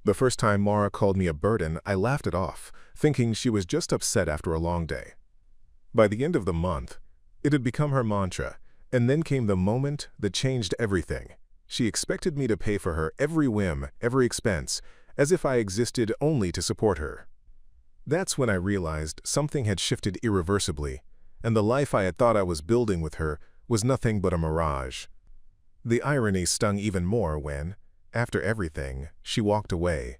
The first time Mara called me a burden, I laughed it off, thinking she was just upset after a long day. By the end of the month, it had become her mantra, and then came the moment that changed everything. She expected me to pay for her every whim, every expense, as if I existed only to support her. That's when I realized something had shifted irreversibly, and the life I had thought I was building with her was nothing but a mirage. The irony stung even more when, after everything, she walked away,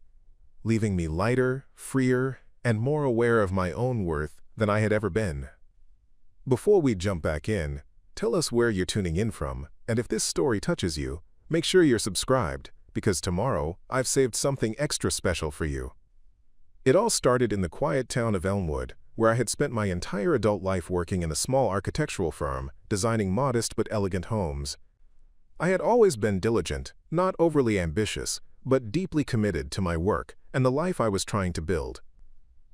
leaving me lighter, freer, and more aware of my own worth than I had ever been. Before we jump back in, tell us where you're tuning in from, and if this story touches you, make sure you're subscribed, because tomorrow I've saved something extra special for you. It all started in the quiet town of Elmwood, where I had spent my entire adult life working in a small architectural firm, designing modest but elegant homes. I had always been diligent, not overly ambitious, but deeply committed to my work and the life I was trying to build.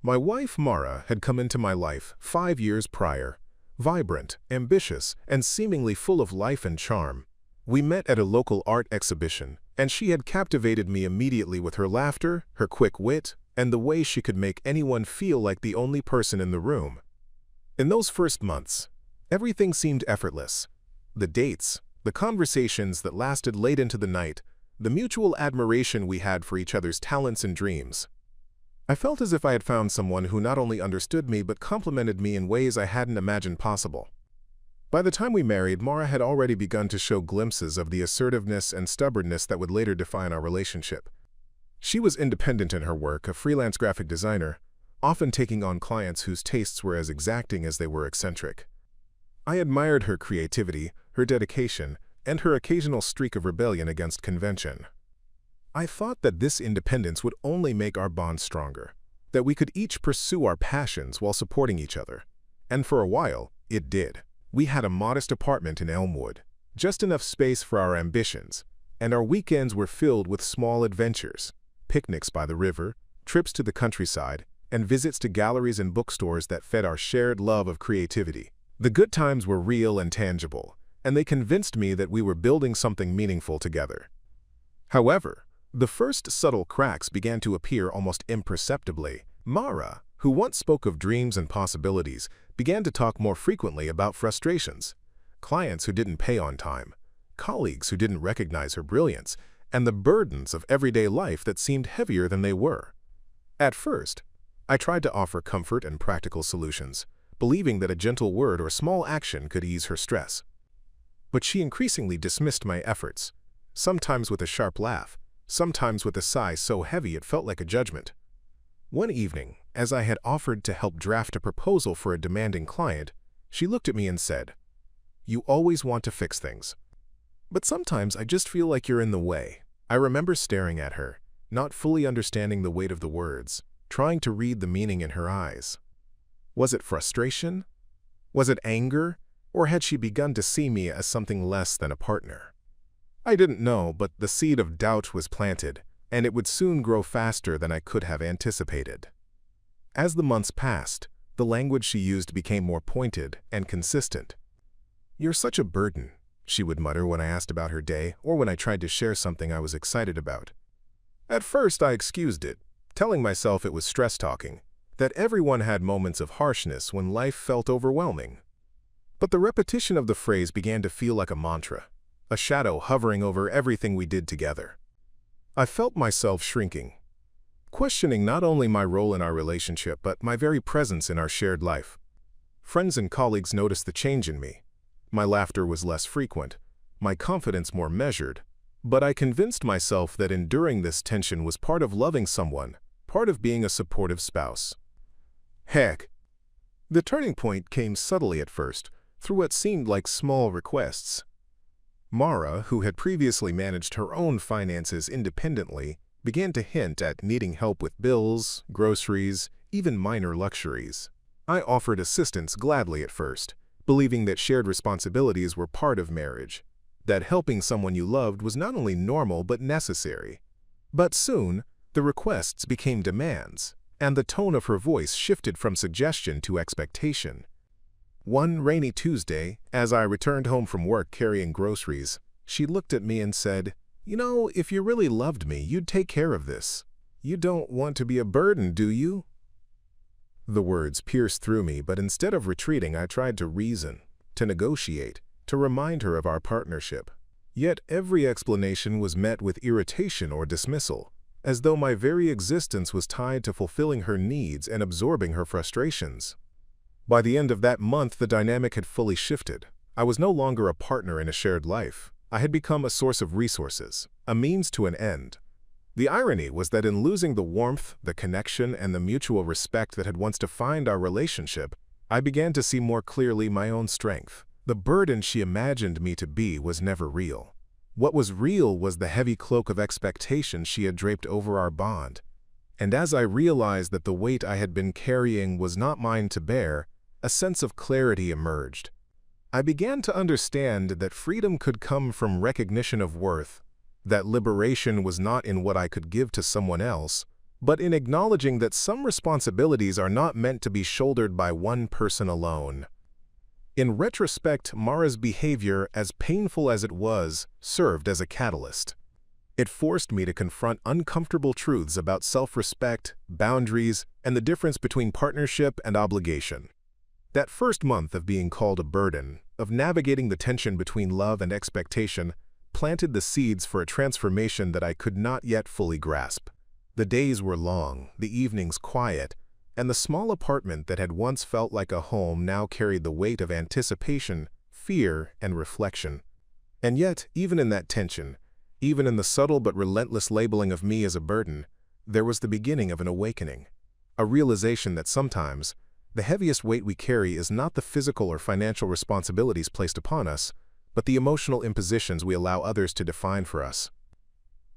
My wife, Mara, had come into my life 5 years prior, vibrant, ambitious, and seemingly full of life and charm. We met at a local art exhibition, and she had captivated me immediately with her laughter, her quick wit, and the way she could make anyone feel like the only person in the room. In those first months, everything seemed effortless. The dates, the conversations that lasted late into the night, the mutual admiration we had for each other's talents and dreams. I felt as if I had found someone who not only understood me but complimented me in ways I hadn't imagined possible. By the time we married, Mara had already begun to show glimpses of the assertiveness and stubbornness that would later define our relationship. She was independent in her work, a freelance graphic designer, often taking on clients whose tastes were as exacting as they were eccentric. I admired her creativity, her dedication, and her occasional streak of rebellion against convention. I thought that this independence would only make our bond stronger, that we could each pursue our passions while supporting each other. And for a while, it did. We had a modest apartment in Elmwood, just enough space for our ambitions, and our weekends were filled with small adventures. Picnics by the river, trips to the countryside, and visits to galleries and bookstores that fed our shared love of creativity. The good times were real and tangible, and they convinced me that we were building something meaningful together. However, the first subtle cracks began to appear almost imperceptibly. Mara, who once spoke of dreams and possibilities, began to talk more frequently about frustrations. Clients who didn't pay on time, colleagues who didn't recognize her brilliance, and the burdens of everyday life that seemed heavier than they were. At first, I tried to offer comfort and practical solutions, believing that a gentle word or small action could ease her stress. But she increasingly dismissed my efforts, sometimes with a sharp laugh, sometimes with a sigh so heavy it felt like a judgment. One evening, as I had offered to help draft a proposal for a demanding client, she looked at me and said, "You always want to fix things. But sometimes I just feel like you're in the way." I remember staring at her, not fully understanding the weight of the words, trying to read the meaning in her eyes. Was it frustration? Was it anger? Or had she begun to see me as something less than a partner? I didn't know, but the seed of doubt was planted, and it would soon grow faster than I could have anticipated. As the months passed, the language she used became more pointed and consistent. "You're such a burden," she would mutter when I asked about her day or when I tried to share something I was excited about. At first, I excused it, telling myself it was stress talking, that everyone had moments of harshness when life felt overwhelming. But the repetition of the phrase began to feel like a mantra, a shadow hovering over everything we did together. I felt myself shrinking, questioning not only my role in our relationship but my very presence in our shared life. Friends and colleagues noticed the change in me. My laughter was less frequent, my confidence more measured, but I convinced myself that enduring this tension was part of loving someone, part of being a supportive spouse. Heck, the turning point came subtly at first, through what seemed like small requests. Mara, who had previously managed her own finances independently, began to hint at needing help with bills, groceries, even minor luxuries. I offered assistance gladly at first, believing that shared responsibilities were part of marriage, that helping someone you loved was not only normal but necessary. But soon, the requests became demands, and the tone of her voice shifted from suggestion to expectation. One rainy Tuesday, as I returned home from work carrying groceries, she looked at me and said, "You know, if you really loved me, you'd take care of this." "You don't want to be a burden, do you?" The words pierced through me, but instead of retreating, I tried to reason, to negotiate, to remind her of our partnership. Yet every explanation was met with irritation or dismissal, as though my very existence was tied to fulfilling her needs and absorbing her frustrations. By the end of that month, the dynamic had fully shifted. I was no longer a partner in a shared life. I had become a source of resources, a means to an end. The irony was that in losing the warmth, the connection, and the mutual respect that had once defined our relationship, I began to see more clearly my own strength. The burden she imagined me to be was never real. What was real was the heavy cloak of expectation she had draped over our bond. And as I realized that the weight I had been carrying was not mine to bear, a sense of clarity emerged. I began to understand that freedom could come from recognition of worth, that liberation was not in what I could give to someone else, but in acknowledging that some responsibilities are not meant to be shouldered by one person alone. In retrospect, Mara's behavior, as painful as it was, served as a catalyst. It forced me to confront uncomfortable truths about self-respect, boundaries, and the difference between partnership and obligation. That first month of being called a burden, of navigating the tension between love and expectation, planted the seeds for a transformation that I could not yet fully grasp. The days were long, the evenings quiet, and the small apartment that had once felt like a home now carried the weight of anticipation, fear, and reflection. And yet, even in that tension, even in the subtle but relentless labeling of me as a burden, there was the beginning of an awakening, a realization that sometimes the heaviest weight we carry is not the physical or financial responsibilities placed upon us, but the emotional impositions we allow others to define for us.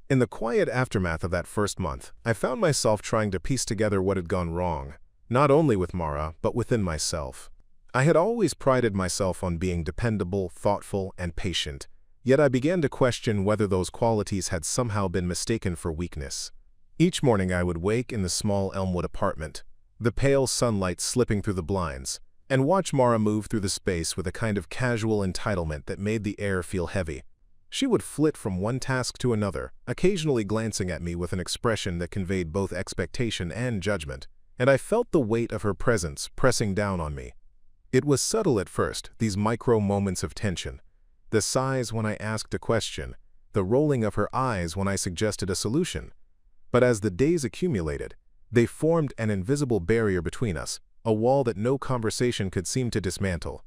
In the quiet aftermath of that first month, I found myself trying to piece together what had gone wrong, not only with Mara, but within myself. I had always prided myself on being dependable, thoughtful, and patient, yet I began to question whether those qualities had somehow been mistaken for weakness. Each morning I would wake in the small Elmwood apartment, the pale sunlight slipping through the blinds, and watch Mara move through the space with a kind of casual entitlement that made the air feel heavy. She would flit from one task to another, occasionally glancing at me with an expression that conveyed both expectation and judgment, and I felt the weight of her presence pressing down on me. It was subtle at first, these micro moments of tension. The sighs when I asked a question, the rolling of her eyes when I suggested a solution. But as the days accumulated, they formed an invisible barrier between us, a wall that no conversation could seem to dismantle.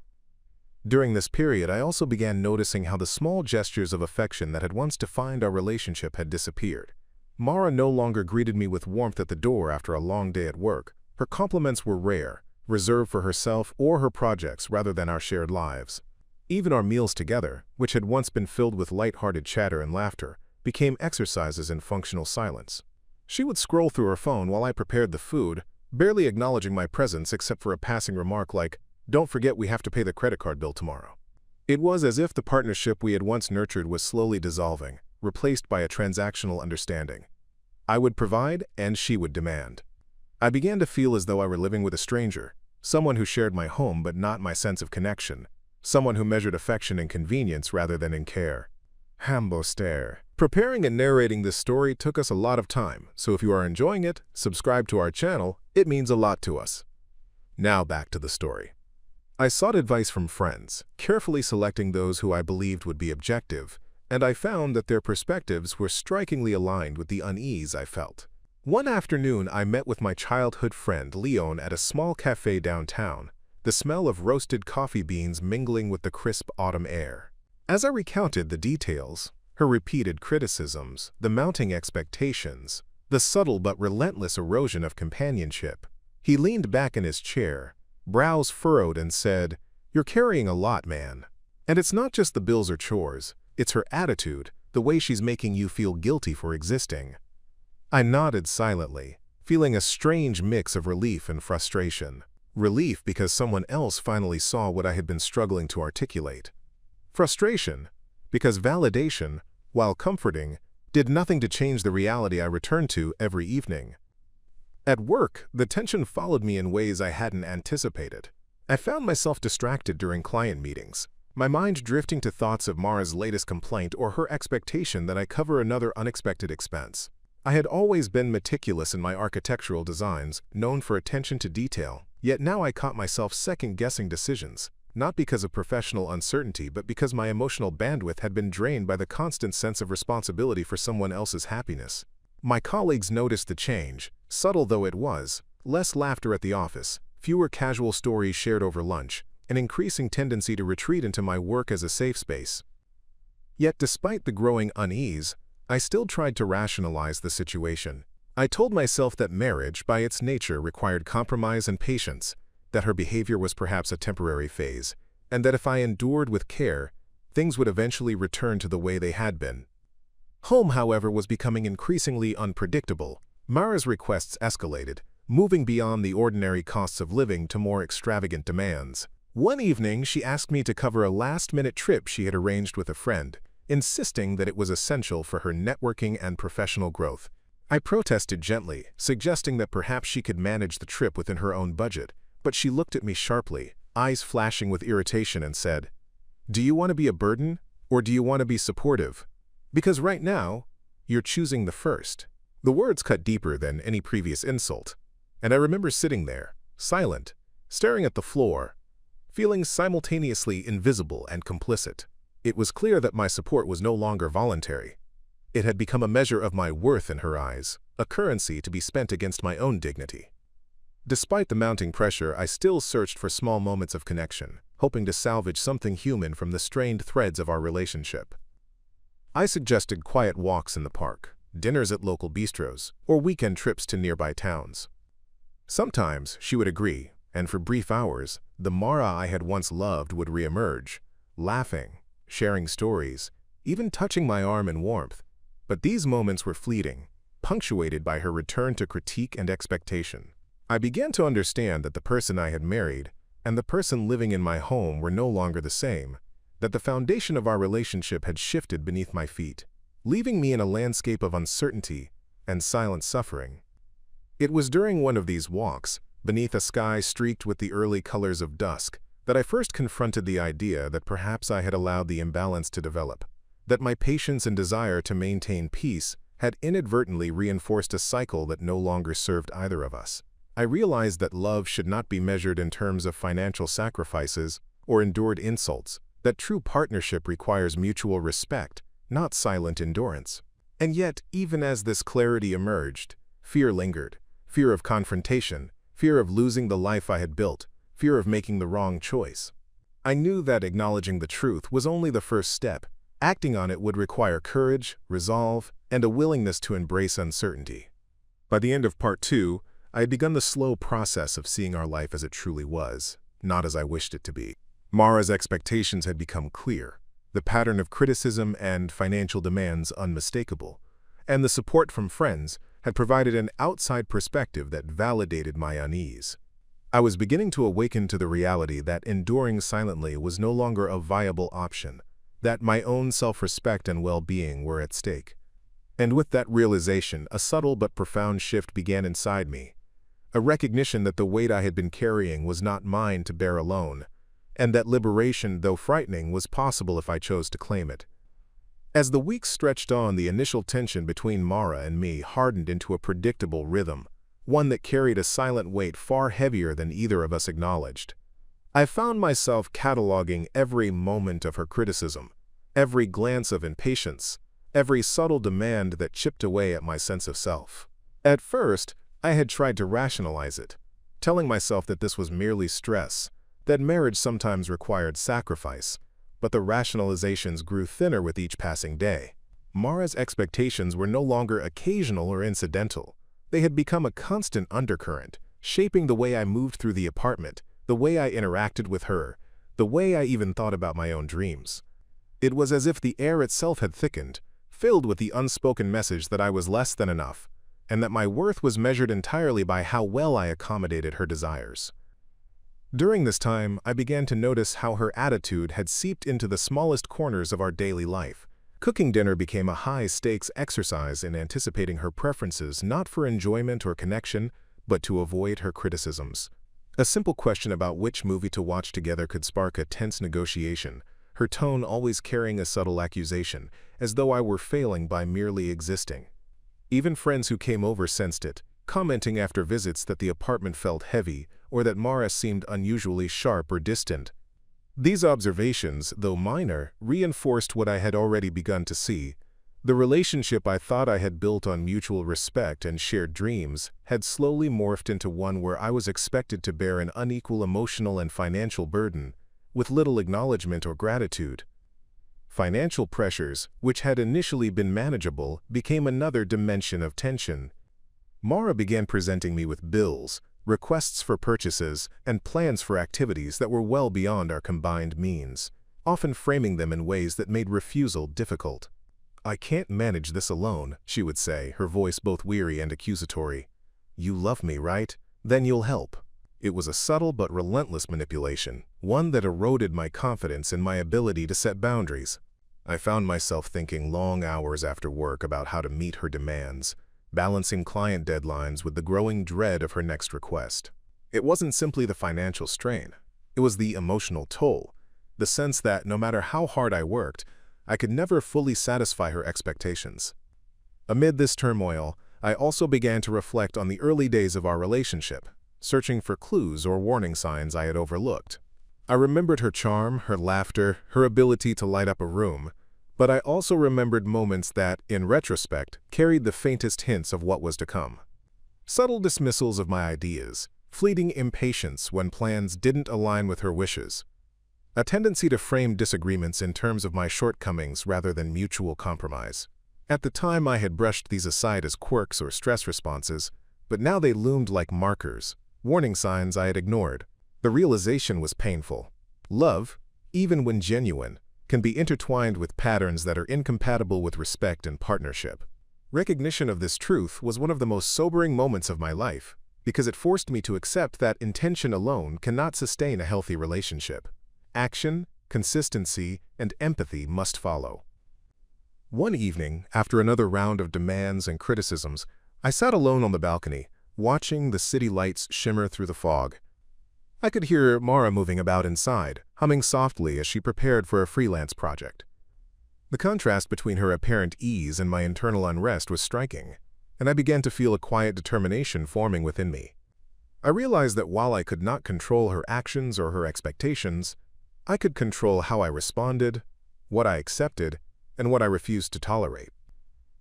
During this period, I also began noticing how the small gestures of affection that had once defined our relationship had disappeared. Mara no longer greeted me with warmth at the door after a long day at work. Her compliments were rare, reserved for herself or her projects rather than our shared lives. Even our meals together, which had once been filled with light-hearted chatter and laughter, became exercises in functional silence. She would scroll through her phone while I prepared the food, barely acknowledging my presence except for a passing remark like, "Don't forget we have to pay the credit card bill tomorrow." It was as if the partnership we had once nurtured was slowly dissolving, replaced by a transactional understanding. I would provide, and she would demand. I began to feel as though I were living with a stranger, someone who shared my home but not my sense of connection, someone who measured affection in convenience rather than in care. Hambo stare. Preparing and narrating this story took us a lot of time, so if you are enjoying it, subscribe to our channel. It means a lot to us. Now back to the story. I sought advice from friends, carefully selecting those who I believed would be objective, and I found that their perspectives were strikingly aligned with the unease I felt. One afternoon, I met with my childhood friend Leon at a small cafe downtown, the smell of roasted coffee beans mingling with the crisp autumn air. As I recounted the details, her repeated criticisms, the mounting expectations, the subtle but relentless erosion of companionship, he leaned back in his chair, brows furrowed, and said, "You're carrying a lot, man. And it's not just the bills or chores, it's her attitude, the way she's making you feel guilty for existing." I nodded silently, feeling a strange mix of relief and frustration. Relief because someone else finally saw what I had been struggling to articulate. Frustration because validation, while comforting, did nothing to change the reality I returned to every evening. At work, the tension followed me in ways I hadn't anticipated. I found myself distracted during client meetings, my mind drifting to thoughts of Mara's latest complaint or her expectation that I cover another unexpected expense. I had always been meticulous in my architectural designs, known for attention to detail, yet now I caught myself second-guessing decisions, not because of professional uncertainty but because my emotional bandwidth had been drained by the constant sense of responsibility for someone else's happiness. My colleagues noticed the change, subtle though it was: less laughter at the office, fewer casual stories shared over lunch, an increasing tendency to retreat into my work as a safe space. Yet despite the growing unease, I still tried to rationalize the situation. I told myself that marriage, by its nature, required compromise and patience, that her behavior was perhaps a temporary phase, and that if I endured with care, things would eventually return to the way they had been. Home, however, was becoming increasingly unpredictable. Mara's requests escalated, moving beyond the ordinary costs of living to more extravagant demands. One evening, she asked me to cover a last-minute trip she had arranged with a friend, insisting that it was essential for her networking and professional growth. I protested gently, suggesting that perhaps she could manage the trip within her own budget, but she looked at me sharply, eyes flashing with irritation, and said, "Do you want to be a burden, or do you want to be supportive? Because right now, you're choosing the first." The words cut deeper than any previous insult, and I remember sitting there, silent, staring at the floor, feeling simultaneously invisible and complicit. It was clear that my support was no longer voluntary. It had become a measure of my worth in her eyes, a currency to be spent against my own dignity. Despite the mounting pressure, I still searched for small moments of connection, hoping to salvage something human from the strained threads of our relationship. I suggested quiet walks in the park, dinners at local bistros, or weekend trips to nearby towns. Sometimes she would agree, and for brief hours, the Mara I had once loved would reemerge, laughing, sharing stories, even touching my arm in warmth. But these moments were fleeting, punctuated by her return to critique and expectation. I began to understand that the person I had married and the person living in my home were no longer the same, that the foundation of our relationship had shifted beneath my feet, leaving me in a landscape of uncertainty and silent suffering. It was during one of these walks, beneath a sky streaked with the early colors of dusk, that I first confronted the idea that perhaps I had allowed the imbalance to develop, that my patience and desire to maintain peace had inadvertently reinforced a cycle that no longer served either of us. I realized that love should not be measured in terms of financial sacrifices or endured insults, that true partnership requires mutual respect, not silent endurance. And yet, even as this clarity emerged, fear lingered, fear of confrontation, fear of losing the life I had built, fear of making the wrong choice. I knew that acknowledging the truth was only the first step. Acting on it would require courage, resolve, and a willingness to embrace uncertainty. By the end of part 2, I had begun the slow process of seeing our life as it truly was, not as I wished it to be. Mara's expectations had become clear, the pattern of criticism and financial demands unmistakable, and the support from friends had provided an outside perspective that validated my unease. I was beginning to awaken to the reality that enduring silently was no longer a viable option, that my own self-respect and well-being were at stake. And with that realization, a subtle but profound shift began inside me, a recognition that the weight I had been carrying was not mine to bear alone, and that liberation, though frightening, was possible if I chose to claim it. As the weeks stretched on, the initial tension between Mara and me hardened into a predictable rhythm, one that carried a silent weight far heavier than either of us acknowledged. I found myself cataloging every moment of her criticism, every glance of impatience, every subtle demand that chipped away at my sense of self. At first, I had tried to rationalize it, telling myself that this was merely stress, that marriage sometimes required sacrifice, but the rationalizations grew thinner with each passing day. Mara's expectations were no longer occasional or incidental. They had become a constant undercurrent, shaping the way I moved through the apartment, the way I interacted with her, the way I even thought about my own dreams. It was as if the air itself had thickened, filled with the unspoken message that I was less than enough, and that my worth was measured entirely by how well I accommodated her desires. During this time, I began to notice how her attitude had seeped into the smallest corners of our daily life. Cooking dinner became a high-stakes exercise in anticipating her preferences, not for enjoyment or connection, but to avoid her criticisms. A simple question about which movie to watch together could spark a tense negotiation, her tone always carrying a subtle accusation, as though I were failing by merely existing. Even friends who came over sensed it, commenting after visits that the apartment felt heavy or that Mara seemed unusually sharp or distant. These observations, though minor, reinforced what I had already begun to see. The relationship I thought I had built on mutual respect and shared dreams had slowly morphed into one where I was expected to bear an unequal emotional and financial burden, with little acknowledgement or gratitude. Financial pressures, which had initially been manageable, became another dimension of tension. Mara began presenting me with bills, requests for purchases, and plans for activities that were well beyond our combined means, often framing them in ways that made refusal difficult. "I can't manage this alone," she would say, her voice both weary and accusatory. "You love me, right? Then you'll help." It was a subtle but relentless manipulation, one that eroded my confidence in my ability to set boundaries. I found myself thinking long hours after work about how to meet her demands, balancing client deadlines with the growing dread of her next request. It wasn't simply the financial strain. It was the emotional toll, the sense that no matter how hard I worked, I could never fully satisfy her expectations. Amid this turmoil, I also began to reflect on the early days of our relationship, searching for clues or warning signs I had overlooked. I remembered her charm, her laughter, her ability to light up a room, but I also remembered moments that, in retrospect, carried the faintest hints of what was to come. Subtle dismissals of my ideas, fleeting impatience when plans didn't align with her wishes, a tendency to frame disagreements in terms of my shortcomings rather than mutual compromise. At the time, I had brushed these aside as quirks or stress responses, but now they loomed like markers, warning signs I had ignored. The realization was painful. Love, even when genuine, can be intertwined with patterns that are incompatible with respect and partnership. Recognition of this truth was one of the most sobering moments of my life, because it forced me to accept that intention alone cannot sustain a healthy relationship. Action, consistency, and empathy must follow. One evening, after another round of demands and criticisms, I sat alone on the balcony, watching the city lights shimmer through the fog. I could hear Mara moving about inside, humming softly as she prepared for a freelance project. The contrast between her apparent ease and my internal unrest was striking, and I began to feel a quiet determination forming within me. I realized that while I could not control her actions or her expectations, I could control how I responded, what I accepted, and what I refused to tolerate.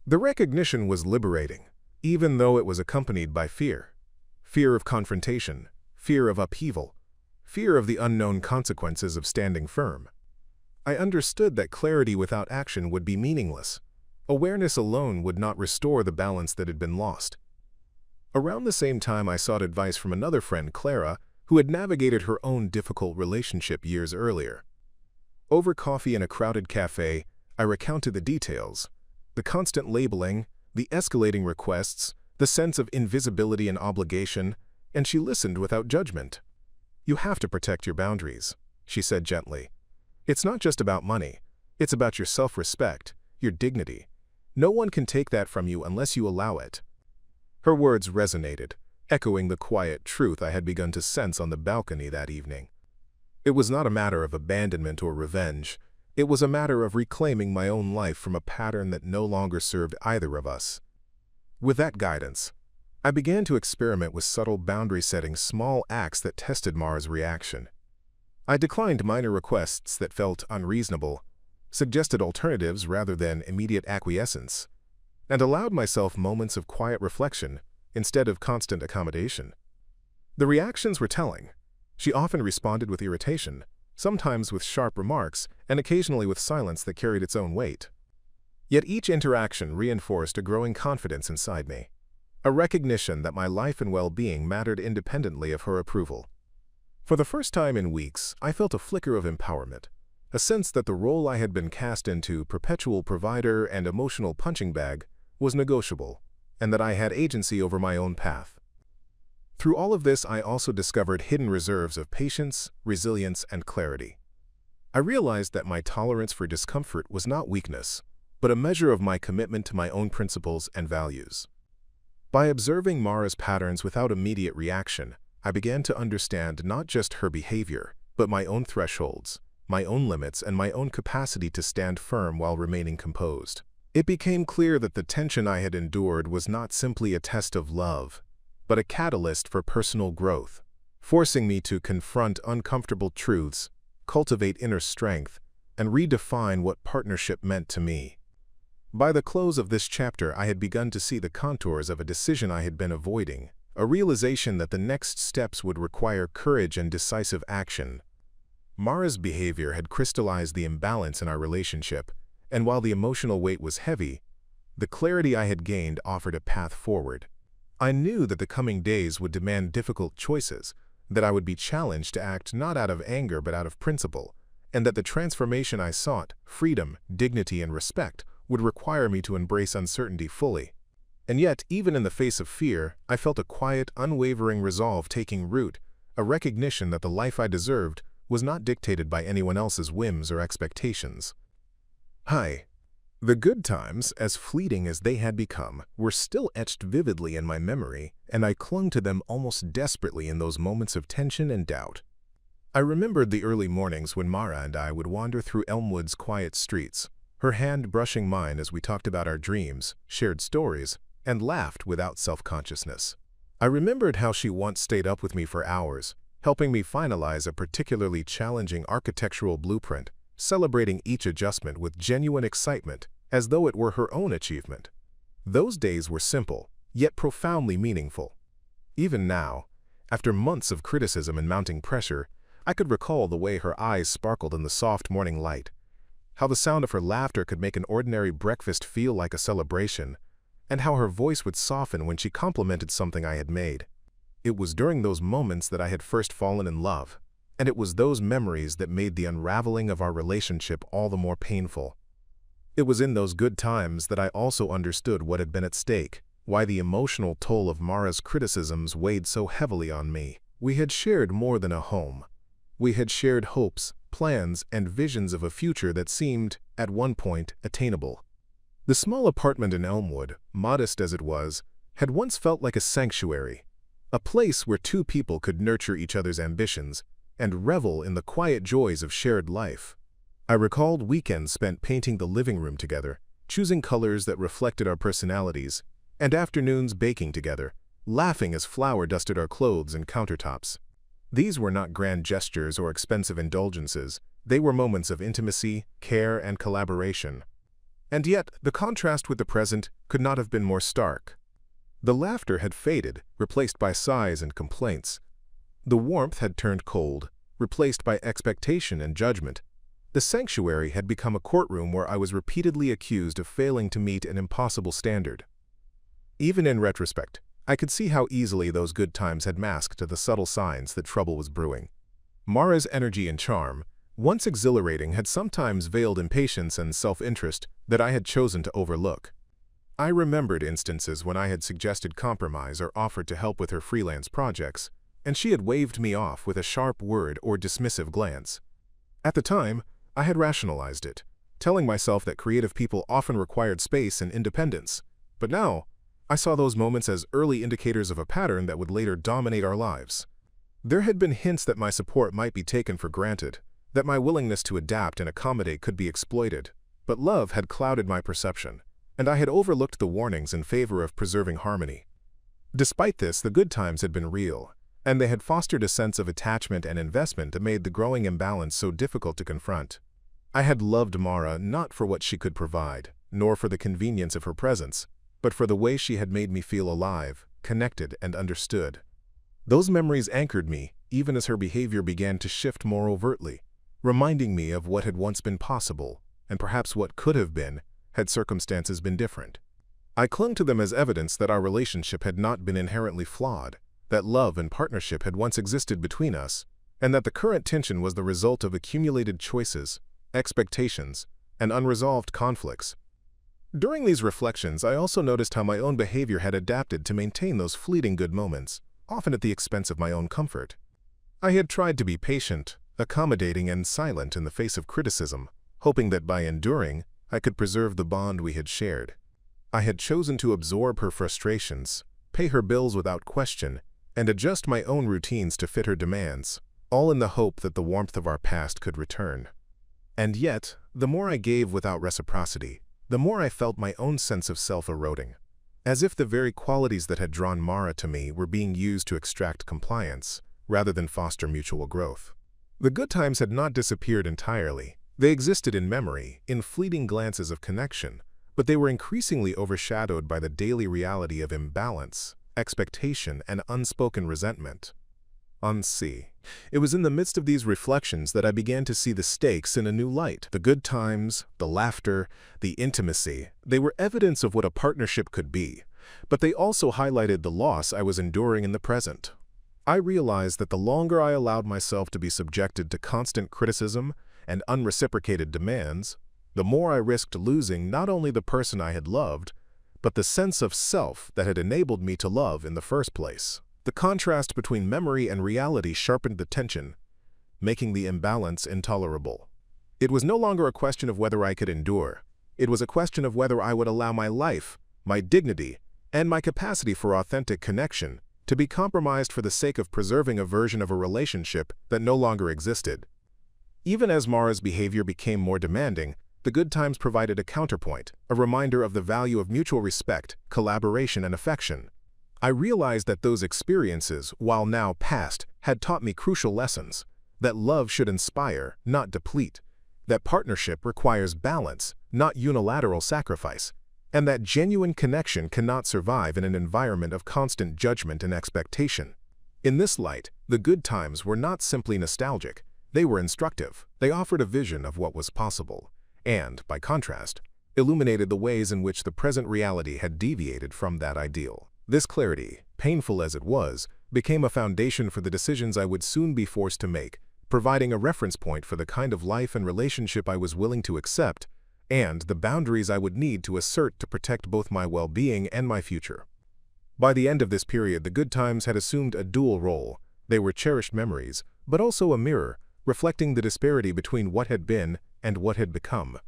The recognition was liberating, even though it was accompanied by fear. Fear of confrontation, fear of upheaval, fear of the unknown consequences of standing firm. I understood that clarity without action would be meaningless. Awareness alone would not restore the balance that had been lost. Around the same time, I sought advice from another friend, Clara, who had navigated her own difficult relationship years earlier. Over coffee in a crowded cafe, I recounted the details: the constant labeling, the escalating requests, the sense of invisibility and obligation, and she listened without judgment. "You have to protect your boundaries," she said gently. "It's not just about money. It's about your self-respect, your dignity. No one can take that from you unless you allow it." Her words resonated, echoing the quiet truth I had begun to sense on the balcony that evening. It was not a matter of abandonment or revenge. It was a matter of reclaiming my own life from a pattern that no longer served either of us. With that guidance, I began to experiment with subtle boundary-setting small acts that tested Mara's reaction. I declined minor requests that felt unreasonable, suggested alternatives rather than immediate acquiescence, and allowed myself moments of quiet reflection instead of constant accommodation. The reactions were telling. She often responded with irritation, sometimes with sharp remarks, and occasionally with silence that carried its own weight. Yet each interaction reinforced a growing confidence inside me, a recognition that my life and well-being mattered independently of her approval. For the first time in weeks, I felt a flicker of empowerment, a sense that the role I had been cast into, perpetual provider and emotional punching bag, was negotiable, and that I had agency over my own path. Through all of this, I also discovered hidden reserves of patience, resilience, and clarity. I realized that my tolerance for discomfort was not weakness, but a measure of my commitment to my own principles and values. By observing Mara's patterns without immediate reaction, I began to understand not just her behavior, but my own thresholds, my own limits, and my own capacity to stand firm while remaining composed. It became clear that the tension I had endured was not simply a test of love, but a catalyst for personal growth, forcing me to confront uncomfortable truths, cultivate inner strength, and redefine what partnership meant to me. By the close of this chapter, I had begun to see the contours of a decision I had been avoiding, a realization that the next steps would require courage and decisive action. Mara's behavior had crystallized the imbalance in our relationship, and while the emotional weight was heavy, the clarity I had gained offered a path forward. I knew that the coming days would demand difficult choices, that I would be challenged to act not out of anger but out of principle, and that the transformation I sought, freedom, dignity, and respect, would require me to embrace uncertainty fully. And yet, even in the face of fear, I felt a quiet, unwavering resolve taking root, a recognition that the life I deserved was not dictated by anyone else's whims or expectations. Hi. The good times, as fleeting as they had become, were still etched vividly in my memory, and I clung to them almost desperately in those moments of tension and doubt. I remembered the early mornings when Mara and I would wander through Elmwood's quiet streets, her hand brushing mine as we talked about our dreams, shared stories, and laughed without self-consciousness. I remembered how she once stayed up with me for hours, helping me finalize a particularly challenging architectural blueprint, celebrating each adjustment with genuine excitement, as though it were her own achievement. Those days were simple, yet profoundly meaningful. Even now, after months of criticism and mounting pressure, I could recall the way her eyes sparkled in the soft morning light, how the sound of her laughter could make an ordinary breakfast feel like a celebration, and how her voice would soften when she complimented something I had made. It was during those moments that I had first fallen in love, and it was those memories that made the unraveling of our relationship all the more painful. It was in those good times that I also understood what had been at stake, why the emotional toll of Mara's criticisms weighed so heavily on me. We had shared more than a home. We had shared hopes, plans, and visions of a future that seemed, at one point, attainable. The small apartment in Elmwood, modest as it was, had once felt like a sanctuary, a place where two people could nurture each other's ambitions and revel in the quiet joys of shared life. I recalled weekends spent painting the living room together, choosing colors that reflected our personalities, and afternoons baking together, laughing as flour dusted our clothes and countertops. These were not grand gestures or expensive indulgences. They were moments of intimacy, care, and collaboration. And yet, the contrast with the present could not have been more stark. The laughter had faded, replaced by sighs and complaints. The warmth had turned cold, replaced by expectation and judgment. The sanctuary had become a courtroom where I was repeatedly accused of failing to meet an impossible standard. Even in retrospect, I could see how easily those good times had masked the subtle signs that trouble was brewing. Mara's energy and charm, once exhilarating, had sometimes veiled impatience and self-interest that I had chosen to overlook. I remembered instances when I had suggested compromise or offered to help with her freelance projects, and she had waved me off with a sharp word or dismissive glance. At the time, I had rationalized it, telling myself that creative people often required space and independence. But now, I saw those moments as early indicators of a pattern that would later dominate our lives. There had been hints that my support might be taken for granted, that my willingness to adapt and accommodate could be exploited, but love had clouded my perception, and I had overlooked the warnings in favor of preserving harmony. Despite this, the good times had been real, and they had fostered a sense of attachment and investment that made the growing imbalance so difficult to confront. I had loved Mara not for what she could provide, nor for the convenience of her presence, but for the way she had made me feel alive, connected, and understood. Those memories anchored me, even as her behavior began to shift more overtly, reminding me of what had once been possible, and perhaps what could have been, had circumstances been different. I clung to them as evidence that our relationship had not been inherently flawed, that love and partnership had once existed between us, and that the current tension was the result of accumulated choices, expectations, and unresolved conflicts. During these reflections, I also noticed how my own behavior had adapted to maintain those fleeting good moments, often at the expense of my own comfort. I had tried to be patient, accommodating, and silent in the face of criticism, hoping that by enduring, I could preserve the bond we had shared. I had chosen to absorb her frustrations, pay her bills without question, and adjust my own routines to fit her demands, all in the hope that the warmth of our past could return. And yet, the more I gave without reciprocity, the more I felt my own sense of self eroding, as if the very qualities that had drawn Mara to me were being used to extract compliance, rather than foster mutual growth. The good times had not disappeared entirely. They existed in memory, in fleeting glances of connection, but they were increasingly overshadowed by the daily reality of imbalance, expectation, and unspoken resentment. It was in the midst of these reflections that I began to see the stakes in a new light. The good times, the laughter, the intimacy, they were evidence of what a partnership could be, but they also highlighted the loss I was enduring in the present. I realized that the longer I allowed myself to be subjected to constant criticism and unreciprocated demands, the more I risked losing not only the person I had loved, but the sense of self that had enabled me to love in the first place. The contrast between memory and reality sharpened the tension, making the imbalance intolerable. It was no longer a question of whether I could endure. It was a question of whether I would allow my life, my dignity, and my capacity for authentic connection to be compromised for the sake of preserving a version of a relationship that no longer existed. Even as Mara's behavior became more demanding, the good times provided a counterpoint, a reminder of the value of mutual respect, collaboration, and affection. I realized that those experiences, while now past, had taught me crucial lessons: that love should inspire, not deplete, that partnership requires balance, not unilateral sacrifice, and that genuine connection cannot survive in an environment of constant judgment and expectation. In this light, the good times were not simply nostalgic, they were instructive. They offered a vision of what was possible, and, by contrast, illuminated the ways in which the present reality had deviated from that ideal. This clarity, painful as it was, became a foundation for the decisions I would soon be forced to make, providing a reference point for the kind of life and relationship I was willing to accept, and the boundaries I would need to assert to protect both my well-being and my future. By the end of this period, the good times had assumed a dual role. They were cherished memories, but also a mirror, reflecting the disparity between what had been and what had become.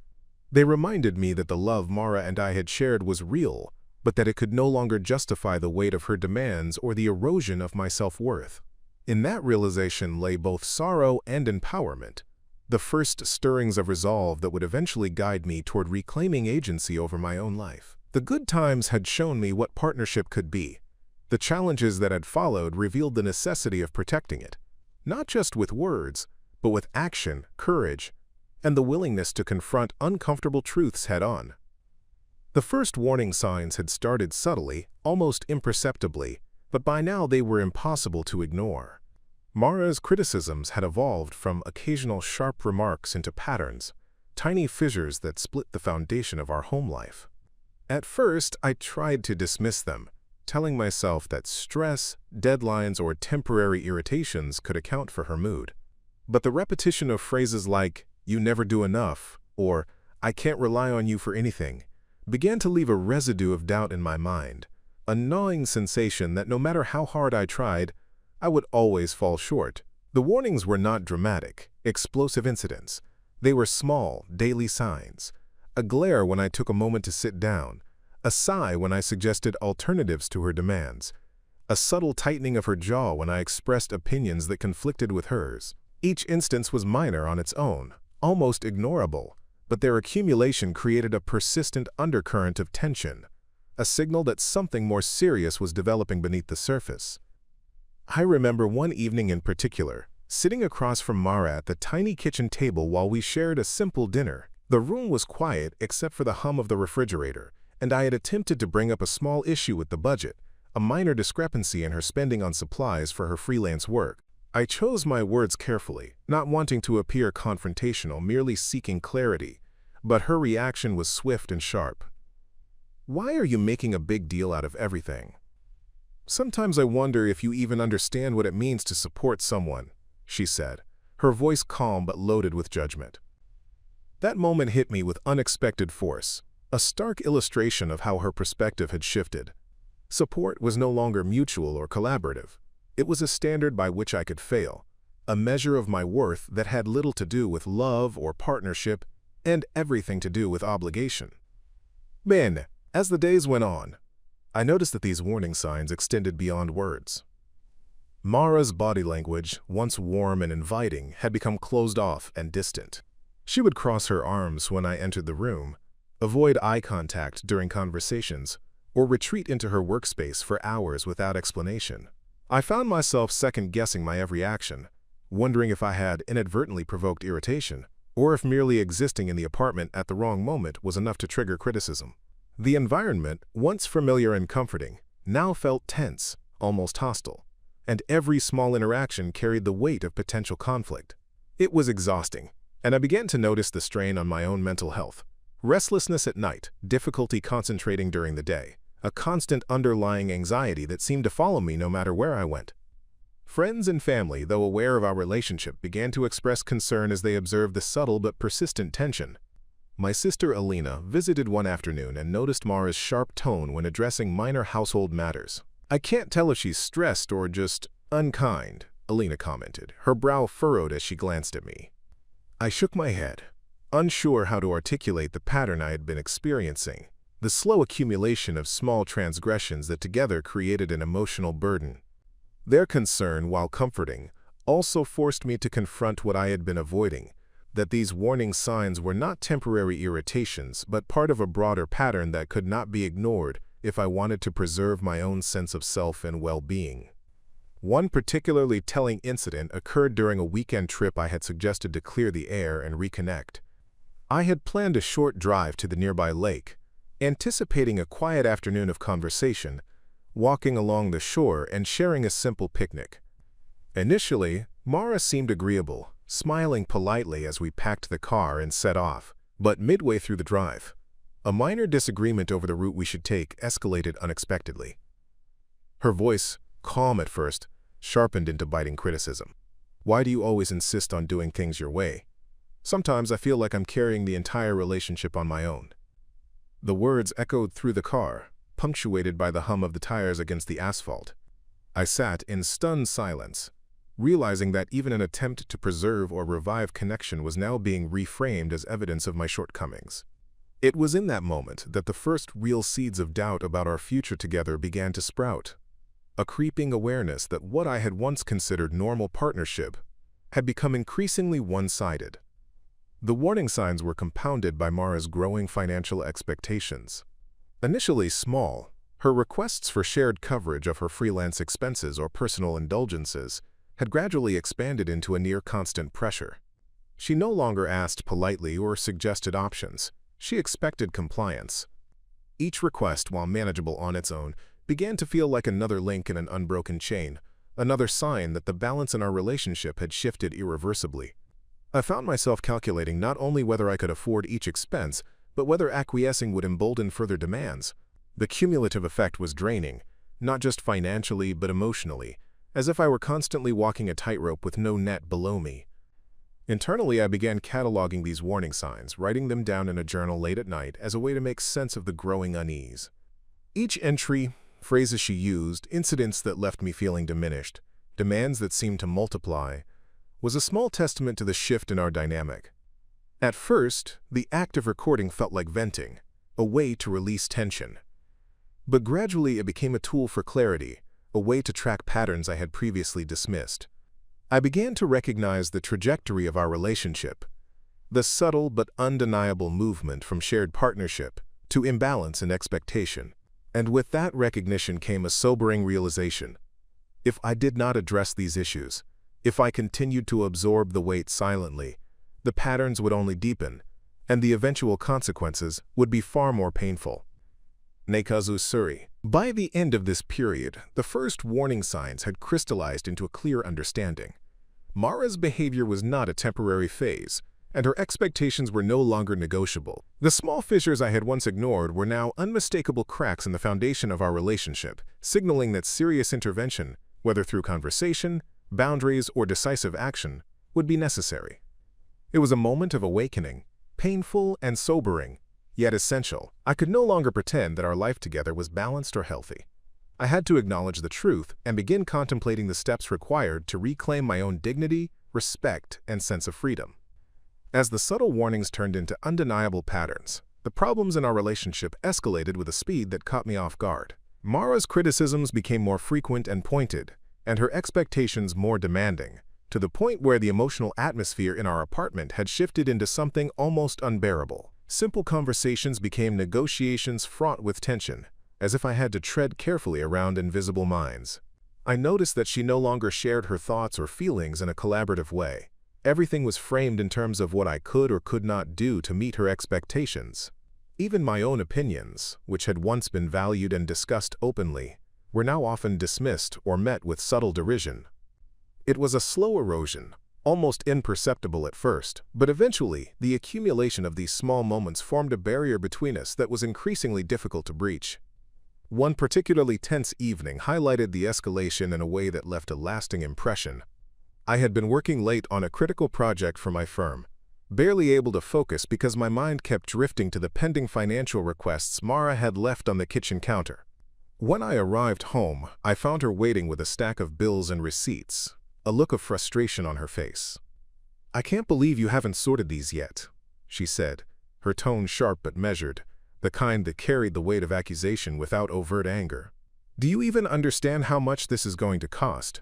They reminded me that the love Mara and I had shared was real, but that it could no longer justify the weight of her demands or the erosion of my self-worth. In that realization lay both sorrow and empowerment, the first stirrings of resolve that would eventually guide me toward reclaiming agency over my own life. The good times had shown me what partnership could be. The challenges that had followed revealed the necessity of protecting it, not just with words, but with action, courage, and the willingness to confront uncomfortable truths head-on. The first warning signs had started subtly, almost imperceptibly, but by now they were impossible to ignore. Mara's criticisms had evolved from occasional sharp remarks into patterns, tiny fissures that split the foundation of our home life. At first, I tried to dismiss them, telling myself that stress, deadlines, or temporary irritations could account for her mood. But the repetition of phrases like, "You never do enough," or "I can't rely on you for anything," began to leave a residue of doubt in my mind, a gnawing sensation that no matter how hard I tried, I would always fall short. The warnings were not dramatic, explosive incidents. They were small, daily signs. A glare when I took a moment to sit down, a sigh when I suggested alternatives to her demands, a subtle tightening of her jaw when I expressed opinions that conflicted with hers. Each instance was minor on its own, almost ignorable, but their accumulation created a persistent undercurrent of tension, a signal that something more serious was developing beneath the surface. I remember one evening in particular, sitting across from Mara at the tiny kitchen table while we shared a simple dinner. The room was quiet except for the hum of the refrigerator, and I had attempted to bring up a small issue with the budget, a minor discrepancy in her spending on supplies for her freelance work. I chose my words carefully, not wanting to appear confrontational, merely seeking clarity, but her reaction was swift and sharp. "Why are you making a big deal out of everything? Sometimes I wonder if you even understand what it means to support someone," she said, her voice calm but loaded with judgment. That moment hit me with unexpected force, a stark illustration of how her perspective had shifted. Support was no longer mutual or collaborative. It was a standard by which I could fail, a measure of my worth that had little to do with love or partnership and everything to do with obligation. As the days went on, I noticed that these warning signs extended beyond words. Mara's body language, once warm and inviting, had become closed off and distant. She would cross her arms when I entered the room, avoid eye contact during conversations, or retreat into her workspace for hours without explanation. I found myself second-guessing my every action, wondering if I had inadvertently provoked irritation, or if merely existing in the apartment at the wrong moment was enough to trigger criticism. The environment, once familiar and comforting, now felt tense, almost hostile, and every small interaction carried the weight of potential conflict. It was exhausting, and I began to notice the strain on my own mental health. Restlessness at night, difficulty concentrating during the day, a constant underlying anxiety that seemed to follow me no matter where I went. Friends and family, though aware of our relationship, began to express concern as they observed the subtle but persistent tension. My sister Alina visited one afternoon and noticed Mara's sharp tone when addressing minor household matters. "I can't tell if she's stressed or just unkind," Alina commented, her brow furrowed as she glanced at me. I shook my head, unsure how to articulate the pattern I had been experiencing, the slow accumulation of small transgressions that together created an emotional burden. Their concern, while comforting, also forced me to confront what I had been avoiding, that these warning signs were not temporary irritations, but part of a broader pattern that could not be ignored if I wanted to preserve my own sense of self and well-being. One particularly telling incident occurred during a weekend trip I had suggested to clear the air and reconnect. I had planned a short drive to the nearby lake, anticipating a quiet afternoon of conversation, walking along the shore and sharing a simple picnic. Initially, Mara seemed agreeable, smiling politely as we packed the car and set off, but midway through the drive, a minor disagreement over the route we should take escalated unexpectedly. Her voice, calm at first, sharpened into biting criticism. "Why do you always insist on doing things your way? Sometimes I feel like I'm carrying the entire relationship on my own." The words echoed through the car, punctuated by the hum of the tires against the asphalt. I sat in stunned silence, realizing that even an attempt to preserve or revive connection was now being reframed as evidence of my shortcomings. It was in that moment that the first real seeds of doubt about our future together began to sprout. A creeping awareness that what I had once considered normal partnership had become increasingly one-sided. The warning signs were compounded by Mara's growing financial expectations. Initially small, her requests for shared coverage of her freelance expenses or personal indulgences had gradually expanded into a near-constant pressure. She no longer asked politely or suggested options. She expected compliance. Each request, while manageable on its own, began to feel like another link in an unbroken chain, another sign that the balance in our relationship had shifted irreversibly. I found myself calculating not only whether I could afford each expense, but whether acquiescing would embolden further demands. The cumulative effect was draining, not just financially but emotionally, as if I were constantly walking a tightrope with no net below me. Internally, I began cataloging these warning signs, writing them down in a journal late at night as a way to make sense of the growing unease. Each entry, phrases she used, incidents that left me feeling diminished, demands that seemed to multiply, was a small testament to the shift in our dynamic. At first, the act of recording felt like venting, a way to release tension. But gradually it became a tool for clarity, a way to track patterns I had previously dismissed. I began to recognize the trajectory of our relationship, the subtle but undeniable movement from shared partnership to imbalance and expectation. And with that recognition came a sobering realization. If I did not address these issues, if I continued to absorb the weight silently, the patterns would only deepen, and the eventual consequences would be far more painful. Nekazu Suri. By the end of this period, the first warning signs had crystallized into a clear understanding. Mara's behavior was not a temporary phase, and her expectations were no longer negotiable. The small fissures I had once ignored were now unmistakable cracks in the foundation of our relationship, signaling that serious intervention, whether through conversation, boundaries, or decisive action, would be necessary. It was a moment of awakening, painful and sobering, yet essential. I could no longer pretend that our life together was balanced or healthy. I had to acknowledge the truth and begin contemplating the steps required to reclaim my own dignity, respect, and sense of freedom. As the subtle warnings turned into undeniable patterns, the problems in our relationship escalated with a speed that caught me off guard. Mara's criticisms became more frequent and pointed, and her expectations more demanding, to the point where the emotional atmosphere in our apartment had shifted into something almost unbearable. Simple conversations became negotiations fraught with tension, as if I had to tread carefully around invisible mines. I noticed that she no longer shared her thoughts or feelings in a collaborative way. Everything was framed in terms of what I could or could not do to meet her expectations. Even my own opinions, which had once been valued and discussed openly, were now often dismissed or met with subtle derision. It was a slow erosion, almost imperceptible at first, but eventually the accumulation of these small moments formed a barrier between us that was increasingly difficult to breach. One particularly tense evening highlighted the escalation in a way that left a lasting impression. I had been working late on a critical project for my firm, barely able to focus because my mind kept drifting to the pending financial requests Mara had left on the kitchen counter. When I arrived home, I found her waiting with a stack of bills and receipts, a look of frustration on her face. "I can't believe you haven't sorted these yet," she said, her tone sharp but measured, the kind that carried the weight of accusation without overt anger. "Do you even understand how much this is going to cost?"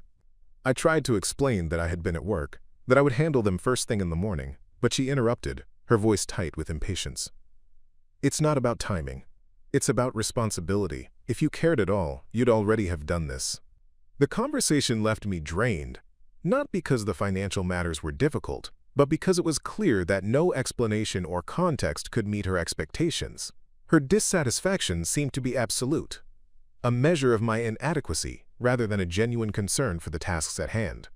I tried to explain that I had been at work, that I would handle them first thing in the morning, but she interrupted, her voice tight with impatience. "It's not about timing. It's about responsibility. If you cared at all, you'd already have done this." The conversation left me drained, not because the financial matters were difficult, but because it was clear that no explanation or context could meet her expectations. Her dissatisfaction seemed to be absolute, a measure of my inadequacy rather than a genuine concern for the tasks at hand.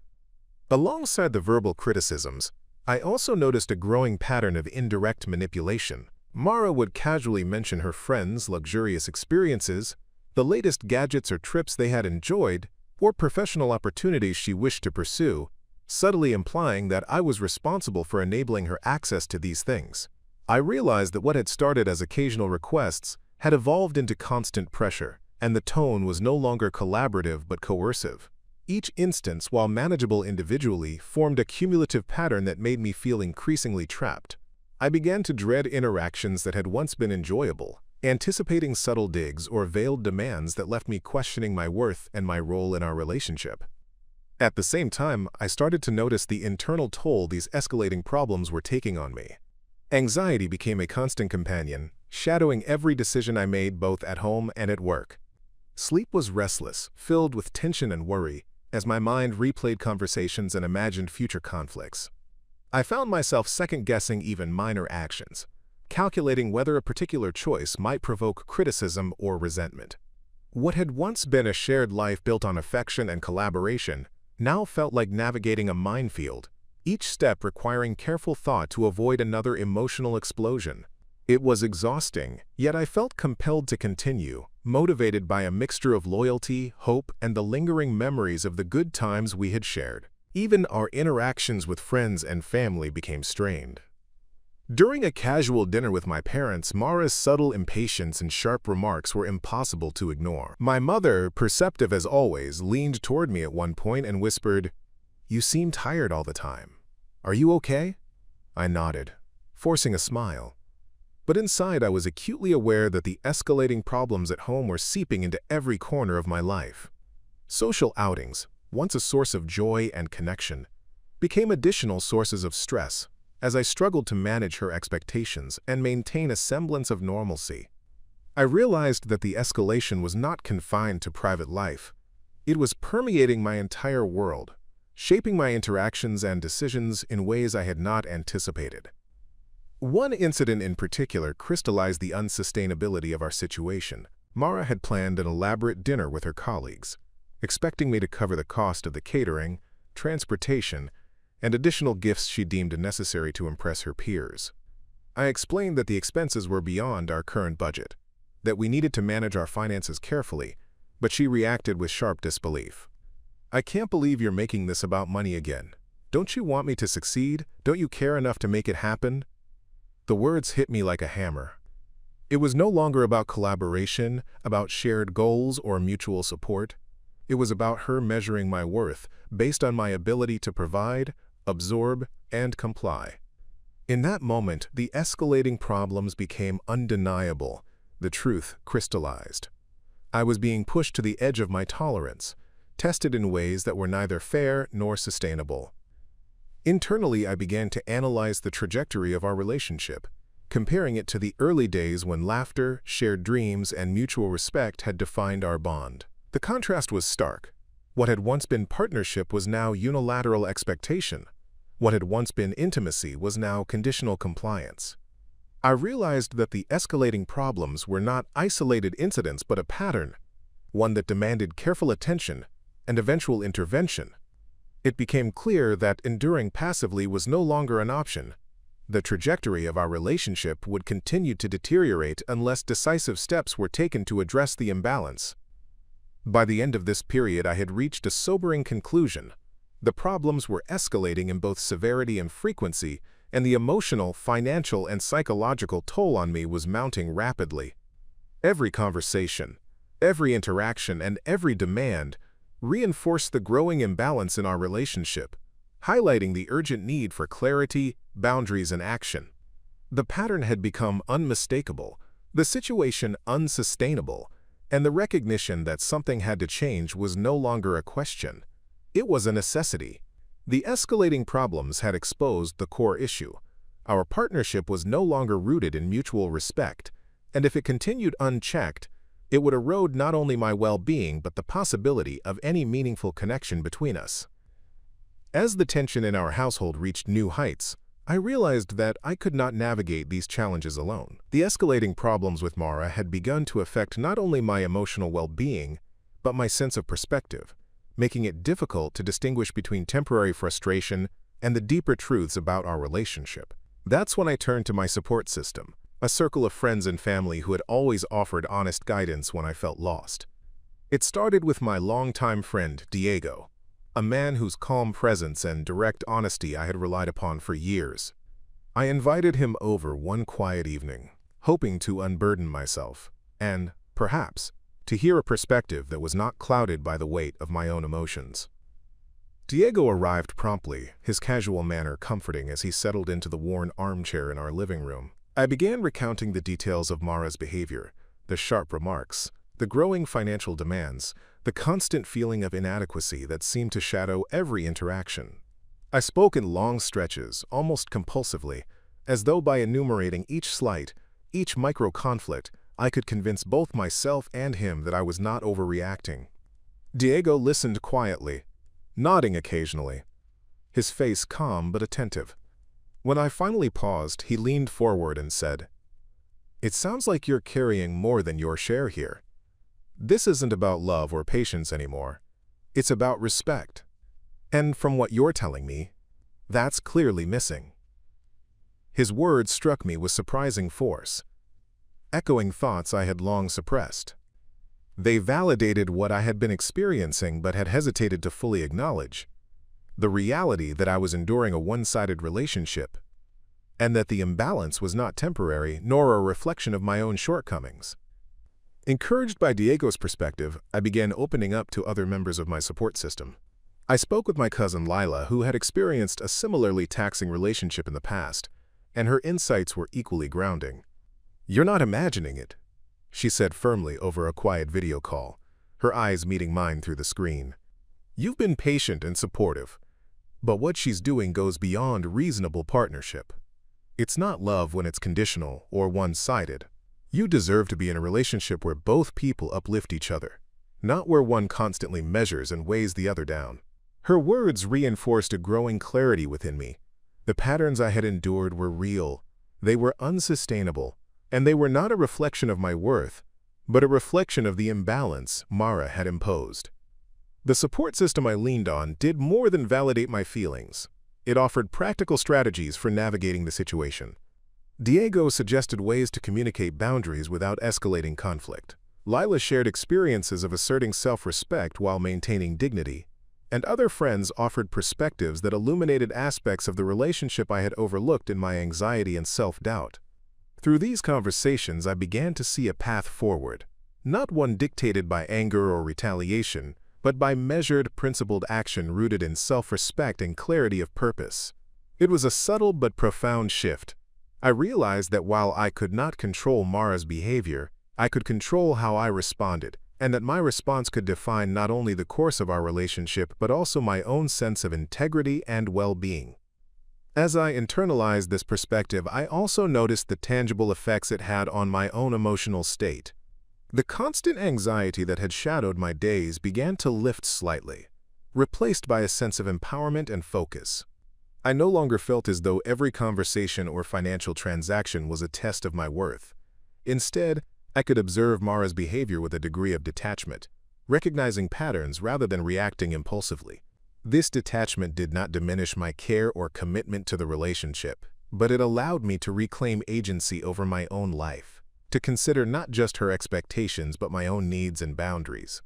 Alongside the verbal criticisms, I also noticed a growing pattern of indirect manipulation. Mara would casually mention her friends' luxurious experiences, the latest gadgets or trips they had enjoyed, or professional opportunities she wished to pursue, subtly implying that I was responsible for enabling her access to these things. I realized that what had started as occasional requests had evolved into constant pressure, and the tone was no longer collaborative but coercive. Each instance, while manageable individually, formed a cumulative pattern that made me feel increasingly trapped. I began to dread interactions that had once been enjoyable, anticipating subtle digs or veiled demands that left me questioning my worth and my role in our relationship. At the same time, I started to notice the internal toll these escalating problems were taking on me. Anxiety became a constant companion, shadowing every decision I made both at home and at work. Sleep was restless, filled with tension and worry, as my mind replayed conversations and imagined future conflicts. I found myself second-guessing even minor actions, calculating whether a particular choice might provoke criticism or resentment. What had once been a shared life built on affection and collaboration now felt like navigating a minefield, each step requiring careful thought to avoid another emotional explosion. It was exhausting, yet I felt compelled to continue, motivated by a mixture of loyalty, hope, and the lingering memories of the good times we had shared. Even our interactions with friends and family became strained. During a casual dinner with my parents, Mara's subtle impatience and sharp remarks were impossible to ignore. My mother, perceptive as always, leaned toward me at one point and whispered, "You seem tired all the time. Are you okay?" I nodded, forcing a smile. But inside I was acutely aware that the escalating problems at home were seeping into every corner of my life. Social outings, once a source of joy and connection, became additional sources of stress as I struggled to manage her expectations and maintain a semblance of normalcy. I realized that the escalation was not confined to private life. It was permeating my entire world, shaping my interactions and decisions in ways I had not anticipated. One incident in particular crystallized the unsustainability of our situation. Mara had planned an elaborate dinner with her colleagues, expecting me to cover the cost of the catering, transportation, and additional gifts she deemed necessary to impress her peers. I explained that the expenses were beyond our current budget, that we needed to manage our finances carefully, but she reacted with sharp disbelief. "I can't believe you're making this about money again. Don't you want me to succeed? Don't you care enough to make it happen?" The words hit me like a hammer. It was no longer about collaboration, about shared goals or mutual support. It was about her measuring my worth based on my ability to provide, absorb, and comply. In that moment, the escalating problems became undeniable. The truth crystallized. I was being pushed to the edge of my tolerance, tested in ways that were neither fair nor sustainable. Internally, I began to analyze the trajectory of our relationship. comparing it to the early days when laughter, shared dreams, and mutual respect had defined our bond. The contrast was stark. What had once been partnership was now unilateral expectation. What had once been intimacy was now conditional compliance. I realized that the escalating problems were not isolated incidents but a pattern, one that demanded careful attention and eventual intervention. It became clear that enduring passively was no longer an option. The trajectory of our relationship would continue to deteriorate unless decisive steps were taken to address the imbalance. By the end of this period, I had reached a sobering conclusion. The problems were escalating in both severity and frequency, and the emotional, financial, and psychological toll on me was mounting rapidly. Every conversation, every interaction, and every demand reinforced the growing imbalance in our relationship, highlighting the urgent need for clarity, boundaries, and action. The pattern had become unmistakable, the situation unsustainable, and the recognition that something had to change was no longer a question. It was a necessity. The escalating problems had exposed the core issue. Our partnership was no longer rooted in mutual respect, and if it continued unchecked, it would erode not only my well-being but the possibility of any meaningful connection between us. As the tension in our household reached new heights, I realized that I could not navigate these challenges alone. The escalating problems with Mara had begun to affect not only my emotional well-being, but my sense of perspective, making it difficult to distinguish between temporary frustration and the deeper truths about our relationship. That's when I turned to my support system, a circle of friends and family who had always offered honest guidance when I felt lost. It started with my longtime friend, Diego, a man whose calm presence and direct honesty I had relied upon for years. I invited him over one quiet evening, hoping to unburden myself and, perhaps, to hear a perspective that was not clouded by the weight of my own emotions. Diego arrived promptly, his casual manner comforting as he settled into the worn armchair in our living room. I began recounting the details of Mara's behavior, the sharp remarks, the growing financial demands, the constant feeling of inadequacy that seemed to shadow every interaction. I spoke in long stretches, almost compulsively, as though by enumerating each slight, each micro-conflict, I could convince both myself and him that I was not overreacting. Diego listened quietly, nodding occasionally, his face calm but attentive. When I finally paused, he leaned forward and said, "It sounds like you're carrying more than your share here. This isn't about love or patience anymore. It's about respect. And from what you're telling me, that's clearly missing." His words struck me with surprising force, echoing thoughts I had long suppressed. They validated what I had been experiencing but had hesitated to fully acknowledge: the reality that I was enduring a one-sided relationship, and that the imbalance was not temporary nor a reflection of my own shortcomings. Encouraged by Diego's perspective, I began opening up to other members of my support system. I spoke with my cousin Lila, who had experienced a similarly taxing relationship in the past, and her insights were equally grounding. "You're not imagining it," she said firmly over a quiet video call, her eyes meeting mine through the screen. "You've been patient and supportive, but what she's doing goes beyond reasonable partnership. It's not love when it's conditional or one-sided. You deserve to be in a relationship where both people uplift each other, not where one constantly measures and weighs the other down." Her words reinforced a growing clarity within me. The patterns I had endured were real, they were unsustainable, and they were not a reflection of my worth, but a reflection of the imbalance Mara had imposed. The support system I leaned on did more than validate my feelings. It offered practical strategies for navigating the situation. Diego suggested ways to communicate boundaries without escalating conflict. Lila shared experiences of asserting self-respect while maintaining dignity, and other friends offered perspectives that illuminated aspects of the relationship I had overlooked in my anxiety and self-doubt. Through these conversations, I began to see a path forward, not one dictated by anger or retaliation, but by measured, principled action rooted in self-respect and clarity of purpose. It was a subtle but profound shift. I realized that while I could not control Mara's behavior, I could control how I responded, and that my response could define not only the course of our relationship but also my own sense of integrity and well-being. As I internalized this perspective, I also noticed the tangible effects it had on my own emotional state. The constant anxiety that had shadowed my days began to lift slightly, replaced by a sense of empowerment and focus. I no longer felt as though every conversation or financial transaction was a test of my worth. Instead, I could observe Mara's behavior with a degree of detachment, recognizing patterns rather than reacting impulsively. This detachment did not diminish my care or commitment to the relationship, but it allowed me to reclaim agency over my own life, to consider not just her expectations but my own needs and boundaries.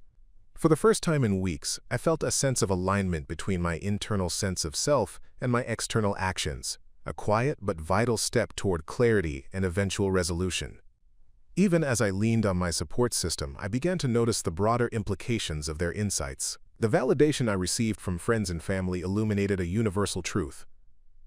For the first time in weeks, I felt a sense of alignment between my internal sense of self and my external actions, a quiet but vital step toward clarity and eventual resolution. Even as I leaned on my support system, I began to notice the broader implications of their insights. The validation I received from friends and family illuminated a universal truth.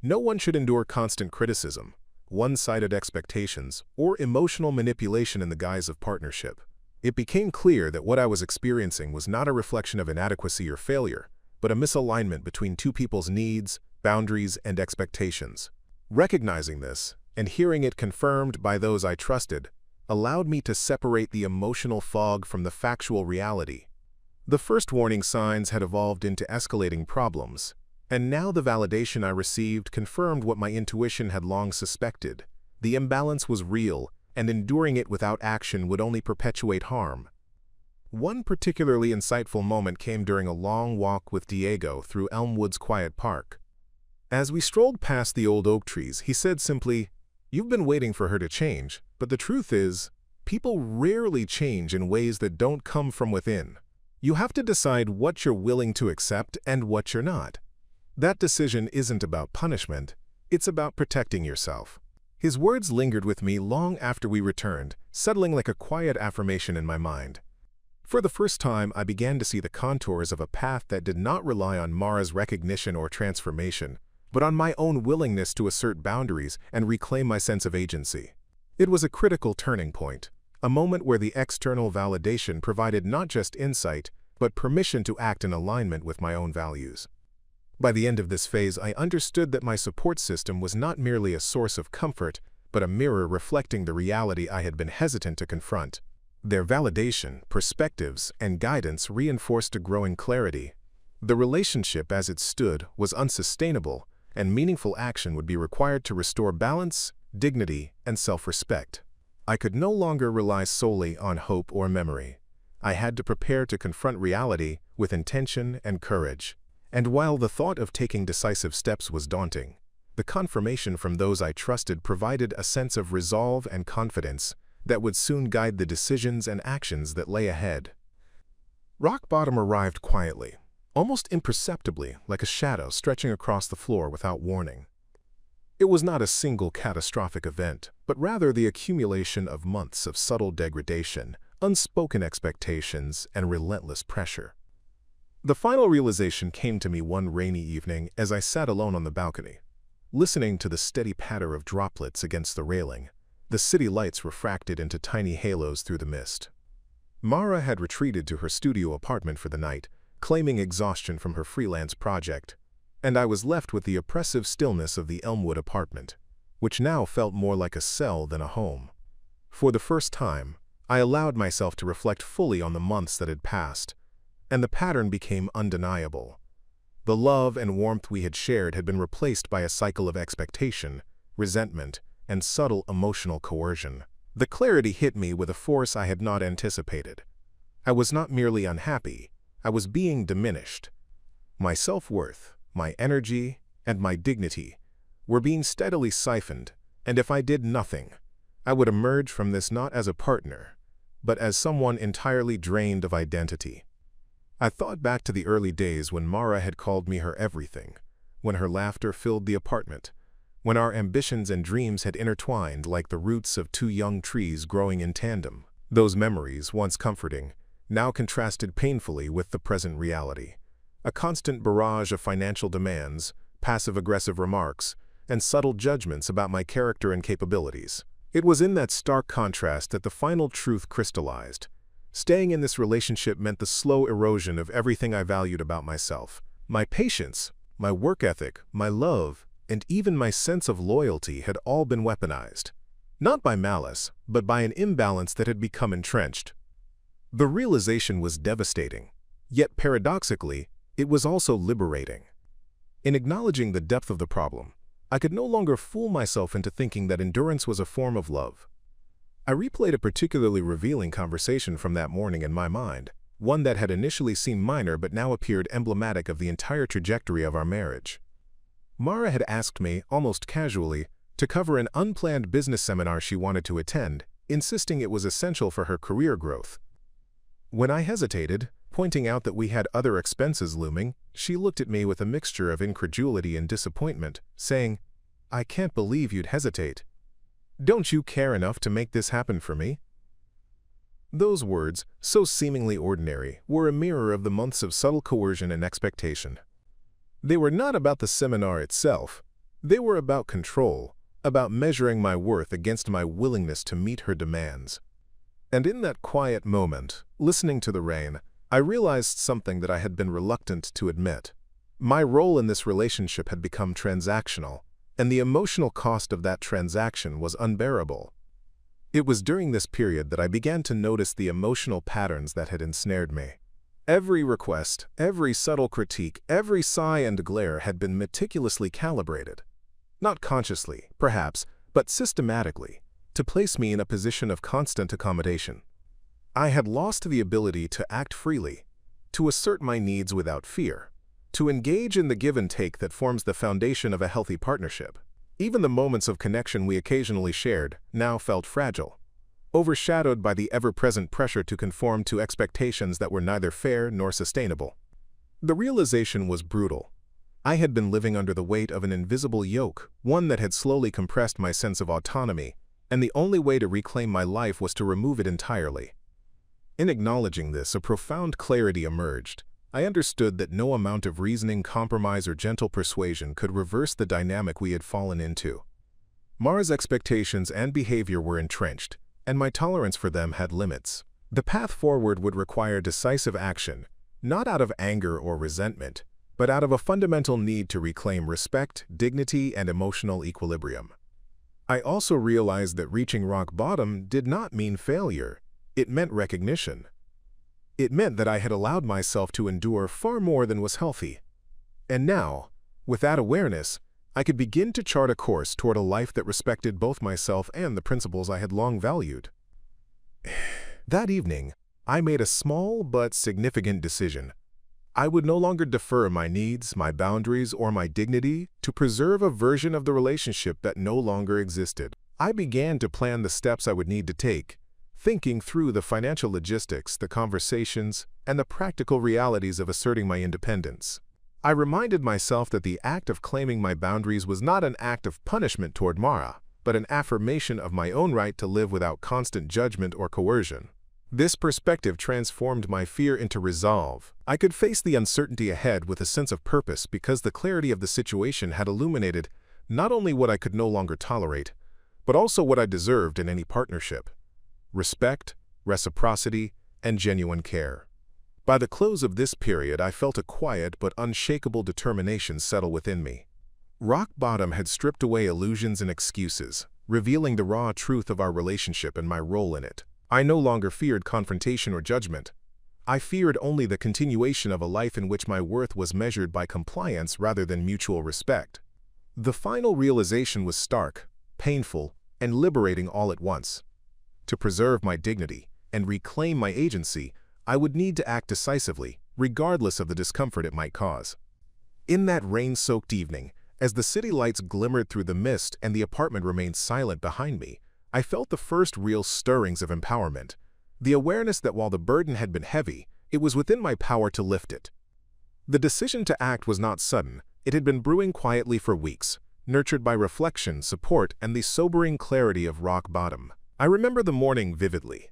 No one should endure constant criticism, one-sided expectations, or emotional manipulation in the guise of partnership. It became clear that what I was experiencing was not a reflection of inadequacy or failure, but a misalignment between two people's needs, boundaries, and expectations. Recognizing this, and hearing it confirmed by those I trusted, allowed me to separate the emotional fog from the factual reality. The first warning signs had evolved into escalating problems, and now the validation I received confirmed what my intuition had long suspected. The imbalance was real, and enduring it without action would only perpetuate harm. One particularly insightful moment came during a long walk with Diego through Elmwood's quiet park. As we strolled past the old oak trees, he said simply, "You've been waiting for her to change, but the truth is, people rarely change in ways that don't come from within. You have to decide what you're willing to accept and what you're not. That decision isn't about punishment, it's about protecting yourself." His words lingered with me long after we returned, settling like a quiet affirmation in my mind. For the first time, I began to see the contours of a path that did not rely on Mara's recognition or transformation, but on my own willingness to assert boundaries and reclaim my sense of agency. It was a critical turning point, a moment where the external validation provided not just insight, but permission to act in alignment with my own values. By the end of this phase, I understood that my support system was not merely a source of comfort, but a mirror reflecting the reality I had been hesitant to confront. Their validation, perspectives, and guidance reinforced a growing clarity. The relationship as it stood was unsustainable, and meaningful action would be required to restore balance, dignity, and self-respect. I could no longer rely solely on hope or memory. I had to prepare to confront reality with intention and courage. And while the thought of taking decisive steps was daunting, the confirmation from those I trusted provided a sense of resolve and confidence that would soon guide the decisions and actions that lay ahead. Rock bottom arrived quietly, almost imperceptibly, like a shadow stretching across the floor without warning. It was not a single catastrophic event, but rather the accumulation of months of subtle degradation, unspoken expectations, and relentless pressure. The final realization came to me one rainy evening as I sat alone on the balcony, listening to the steady patter of droplets against the railing, the city lights refracted into tiny halos through the mist. Mara had retreated to her studio apartment for the night, claiming exhaustion from her freelance project, and I was left with the oppressive stillness of the Elmwood apartment, which now felt more like a cell than a home. For the first time, I allowed myself to reflect fully on the months that had passed, and the pattern became undeniable. The love and warmth we had shared had been replaced by a cycle of expectation, resentment, and subtle emotional coercion. The clarity hit me with a force I had not anticipated. I was not merely unhappy, I was being diminished. My self-worth, my energy, and my dignity were being steadily siphoned, and if I did nothing, I would emerge from this not as a partner, but as someone entirely drained of identity. I thought back to the early days when Mara had called me her everything, when her laughter filled the apartment, when our ambitions and dreams had intertwined like the roots of two young trees growing in tandem. Those memories, once comforting, now contrasted painfully with the present reality. A constant barrage of financial demands, passive-aggressive remarks, and subtle judgments about my character and capabilities. It was in that stark contrast that the final truth crystallized. Staying in this relationship meant the slow erosion of everything I valued about myself. My patience, my work ethic, my love, and even my sense of loyalty had all been weaponized. Not by malice, but by an imbalance that had become entrenched. The realization was devastating, yet paradoxically, it was also liberating. In acknowledging the depth of the problem, I could no longer fool myself into thinking that endurance was a form of love. I replayed a particularly revealing conversation from that morning in my mind, one that had initially seemed minor but now appeared emblematic of the entire trajectory of our marriage. Mara had asked me, almost casually, to cover an unplanned business seminar she wanted to attend, insisting it was essential for her career growth. When I hesitated, pointing out that we had other expenses looming, she looked at me with a mixture of incredulity and disappointment, saying, "I can't believe you'd hesitate. Don't you care enough to make this happen for me?" Those words, so seemingly ordinary, were a mirror of the months of subtle coercion and expectation. They were not about the seminar itself. They were about control, about measuring my worth against my willingness to meet her demands. And in that quiet moment, listening to the rain, I realized something that I had been reluctant to admit. My role in this relationship had become transactional, and the emotional cost of that transaction was unbearable. It was during this period that I began to notice the emotional patterns that had ensnared me. Every request, every subtle critique, every sigh and glare had been meticulously calibrated. Not consciously, perhaps, but systematically, to place me in a position of constant accommodation. I had lost the ability to act freely, to assert my needs without fear, to engage in the give and take that forms the foundation of a healthy partnership. Even the moments of connection we occasionally shared now felt fragile, overshadowed by the ever-present pressure to conform to expectations that were neither fair nor sustainable. The realization was brutal. I had been living under the weight of an invisible yoke, one that had slowly compressed my sense of autonomy, and the only way to reclaim my life was to remove it entirely. In acknowledging this, a profound clarity emerged. I understood that no amount of reasoning, compromise, or gentle persuasion could reverse the dynamic we had fallen into. Mara's expectations and behavior were entrenched, and my tolerance for them had limits. The path forward would require decisive action, not out of anger or resentment, but out of a fundamental need to reclaim respect, dignity, and emotional equilibrium. I also realized that reaching rock bottom did not mean failure. It meant recognition. It meant that I had allowed myself to endure far more than was healthy. And now, with that awareness, I could begin to chart a course toward a life that respected both myself and the principles I had long valued. That evening, I made a small but significant decision. I would no longer defer my needs, my boundaries, or my dignity to preserve a version of the relationship that no longer existed. I began to plan the steps I would need to take, thinking through the financial logistics, the conversations, and the practical realities of asserting my independence. I reminded myself that the act of claiming my boundaries was not an act of punishment toward Mara, but an affirmation of my own right to live without constant judgment or coercion. This perspective transformed my fear into resolve. I could face the uncertainty ahead with a sense of purpose because the clarity of the situation had illuminated not only what I could no longer tolerate, but also what I deserved in any partnership: respect, reciprocity, and genuine care. By the close of this period, I felt a quiet but unshakable determination settle within me. Rock bottom had stripped away illusions and excuses, revealing the raw truth of our relationship and my role in it. I no longer feared confrontation or judgment. I feared only the continuation of a life in which my worth was measured by compliance rather than mutual respect. The final realization was stark, painful, and liberating all at once. To preserve my dignity and reclaim my agency, I would need to act decisively, regardless of the discomfort it might cause. In that rain-soaked evening, as the city lights glimmered through the mist and the apartment remained silent behind me, I felt the first real stirrings of empowerment, the awareness that while the burden had been heavy, it was within my power to lift it. The decision to act was not sudden. It had been brewing quietly for weeks, nurtured by reflection, support, and the sobering clarity of rock bottom. I remember the morning vividly.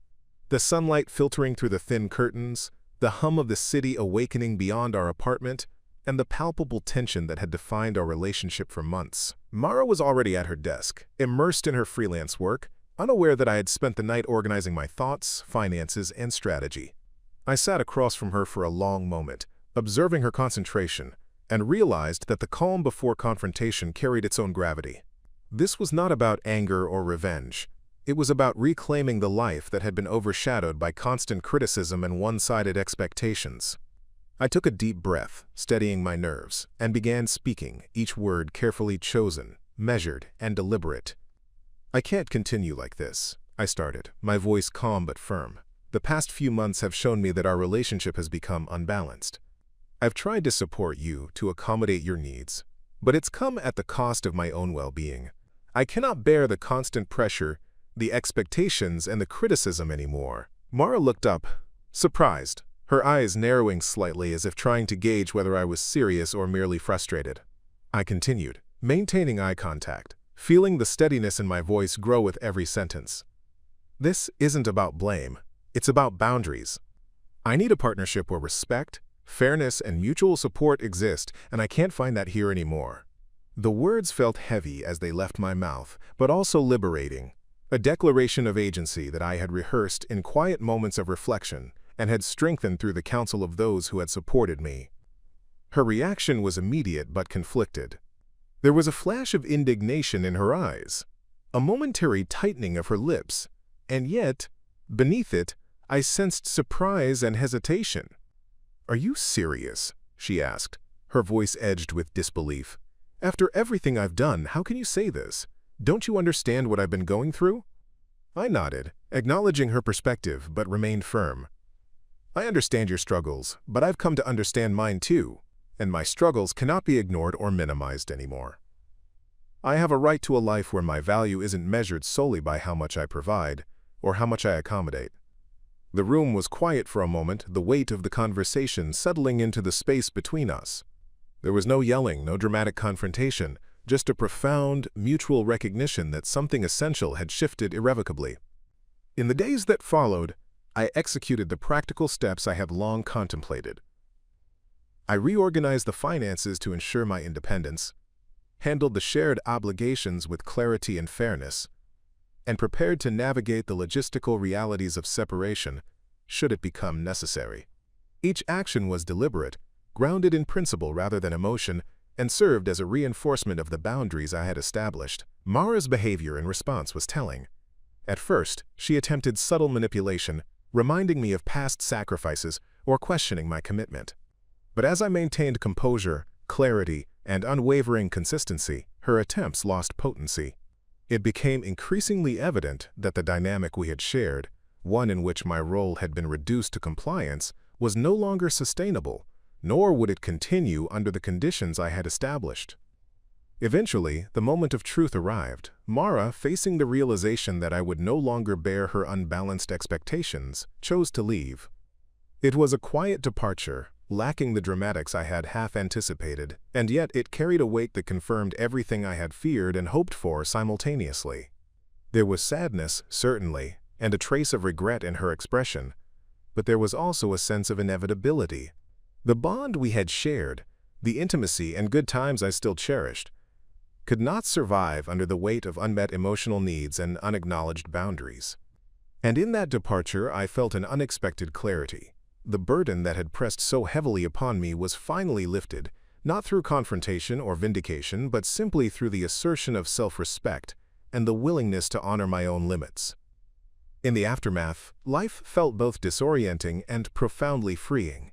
The sunlight filtering through the thin curtains, the hum of the city awakening beyond our apartment, and the palpable tension that had defined our relationship for months. Mara was already at her desk, immersed in her freelance work, unaware that I had spent the night organizing my thoughts, finances, and strategy. I sat across from her for a long moment, observing her concentration, and realized that the calm before confrontation carried its own gravity. This was not about anger or revenge. It was about reclaiming the life that had been overshadowed by constant criticism and one-sided expectations. I took a deep breath, steadying my nerves, and began speaking, each word carefully chosen, measured, and deliberate. "I can't continue like this," I started, my voice calm but firm. "The past few months have shown me that our relationship has become unbalanced. I've tried to support you, to accommodate your needs, but it's come at the cost of my own well-being. I cannot bear the constant pressure, the expectations, and the criticism anymore." Mara looked up, surprised, her eyes narrowing slightly as if trying to gauge whether I was serious or merely frustrated. I continued, maintaining eye contact, feeling the steadiness in my voice grow with every sentence. "This isn't about blame. It's about boundaries. I need a partnership where respect, fairness, and mutual support exist, and I can't find that here anymore." The words felt heavy as they left my mouth, but also liberating. A declaration of agency that I had rehearsed in quiet moments of reflection and had strengthened through the counsel of those who had supported me. Her reaction was immediate but conflicted. There was a flash of indignation in her eyes, a momentary tightening of her lips, and yet, beneath it, I sensed surprise and hesitation. "Are you serious?" she asked, her voice edged with disbelief. "After everything I've done, how can you say this? Don't you understand what I've been going through?" I nodded, acknowledging her perspective, but remained firm. "I understand your struggles, but I've come to understand mine too, and my struggles cannot be ignored or minimized anymore. I have a right to a life where my value isn't measured solely by how much I provide or how much I accommodate." The room was quiet for a moment, the weight of the conversation settling into the space between us. There was no yelling, no dramatic confrontation, just a profound, mutual recognition that something essential had shifted irrevocably. In the days that followed, I executed the practical steps I had long contemplated. I reorganized the finances to ensure my independence, handled the shared obligations with clarity and fairness, and prepared to navigate the logistical realities of separation should it become necessary. Each action was deliberate, grounded in principle rather than emotion, and served as a reinforcement of the boundaries I had established. Mara's behavior in response was telling. At first, she attempted subtle manipulation, reminding me of past sacrifices or questioning my commitment. But as I maintained composure, clarity, and unwavering consistency, her attempts lost potency. It became increasingly evident that the dynamic we had shared, one in which my role had been reduced to compliance, was no longer sustainable, nor would it continue under the conditions I had established. Eventually, the moment of truth arrived. Mara, facing the realization that I would no longer bear her unbalanced expectations, chose to leave. It was a quiet departure, lacking the dramatics I had half anticipated, and yet it carried a weight that confirmed everything I had feared and hoped for simultaneously. There was sadness, certainly, and a trace of regret in her expression, but there was also a sense of inevitability. The bond we had shared, the intimacy and good times I still cherished, could not survive under the weight of unmet emotional needs and unacknowledged boundaries. And in that departure, I felt an unexpected clarity. The burden that had pressed so heavily upon me was finally lifted, not through confrontation or vindication, but simply through the assertion of self-respect and the willingness to honor my own limits. In the aftermath, life felt both disorienting and profoundly freeing.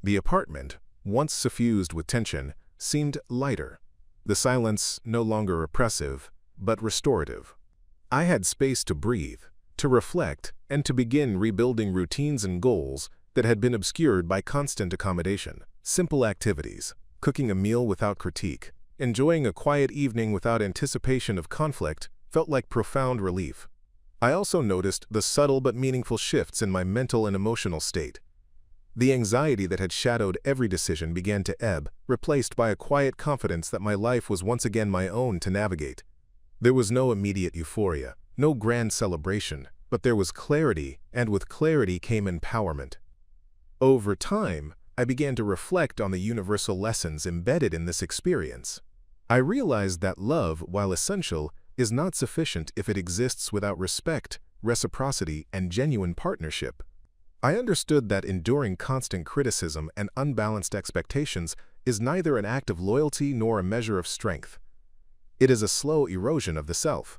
The apartment, once suffused with tension, seemed lighter, the silence no longer oppressive, but restorative. I had space to breathe, to reflect, and to begin rebuilding routines and goals that had been obscured by constant accommodation. Simple activities, cooking a meal without critique, enjoying a quiet evening without anticipation of conflict, felt like profound relief. I also noticed the subtle but meaningful shifts in my mental and emotional state. The anxiety that had shadowed every decision began to ebb, replaced by a quiet confidence that my life was once again my own to navigate. There was no immediate euphoria, no grand celebration, but there was clarity, and with clarity came empowerment. Over time, I began to reflect on the universal lessons embedded in this experience. I realized that love, while essential, is not sufficient if it exists without respect, reciprocity, and genuine partnership. I understood that enduring constant criticism and unbalanced expectations is neither an act of loyalty nor a measure of strength. It is a slow erosion of the self.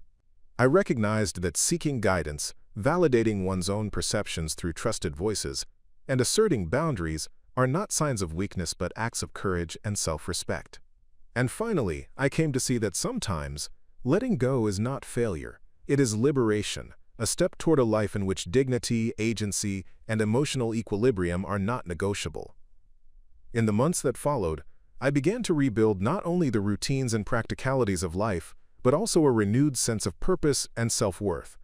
I recognized that seeking guidance, validating one's own perceptions through trusted voices, and asserting boundaries are not signs of weakness but acts of courage and self-respect. And finally, I came to see that sometimes letting go is not failure. It is liberation, a step toward a life in which dignity, agency, and emotional equilibrium are not negotiable. In the months that followed, I began to rebuild not only the routines and practicalities of life, but also a renewed sense of purpose and self-worth.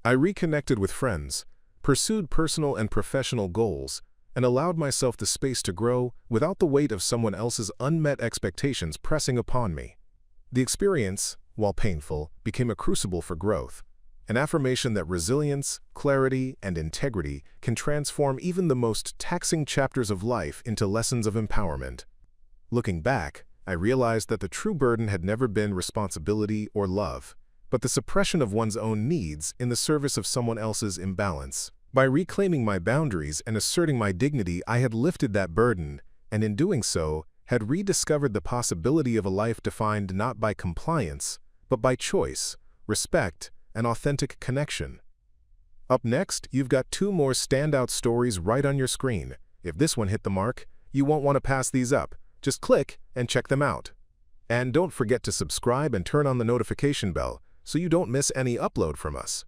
I reconnected with friends, pursued personal and professional goals, and allowed myself the space to grow without the weight of someone else's unmet expectations pressing upon me. The experience, while painful, became a crucible for growth, an affirmation that resilience, clarity, and integrity can transform even the most taxing chapters of life into lessons of empowerment. Looking back, I realized that the true burden had never been responsibility or love, but the suppression of one's own needs in the service of someone else's imbalance. By reclaiming my boundaries and asserting my dignity, I had lifted that burden, and in doing so, had rediscovered the possibility of a life defined not by compliance, but by choice, respect, and authentic connection. Up next, you've got 2 more standout stories right on your screen. If this one hit the mark, you won't want to pass these up. Just click and check them out. And don't forget to subscribe and turn on the notification bell so you don't miss any upload from us.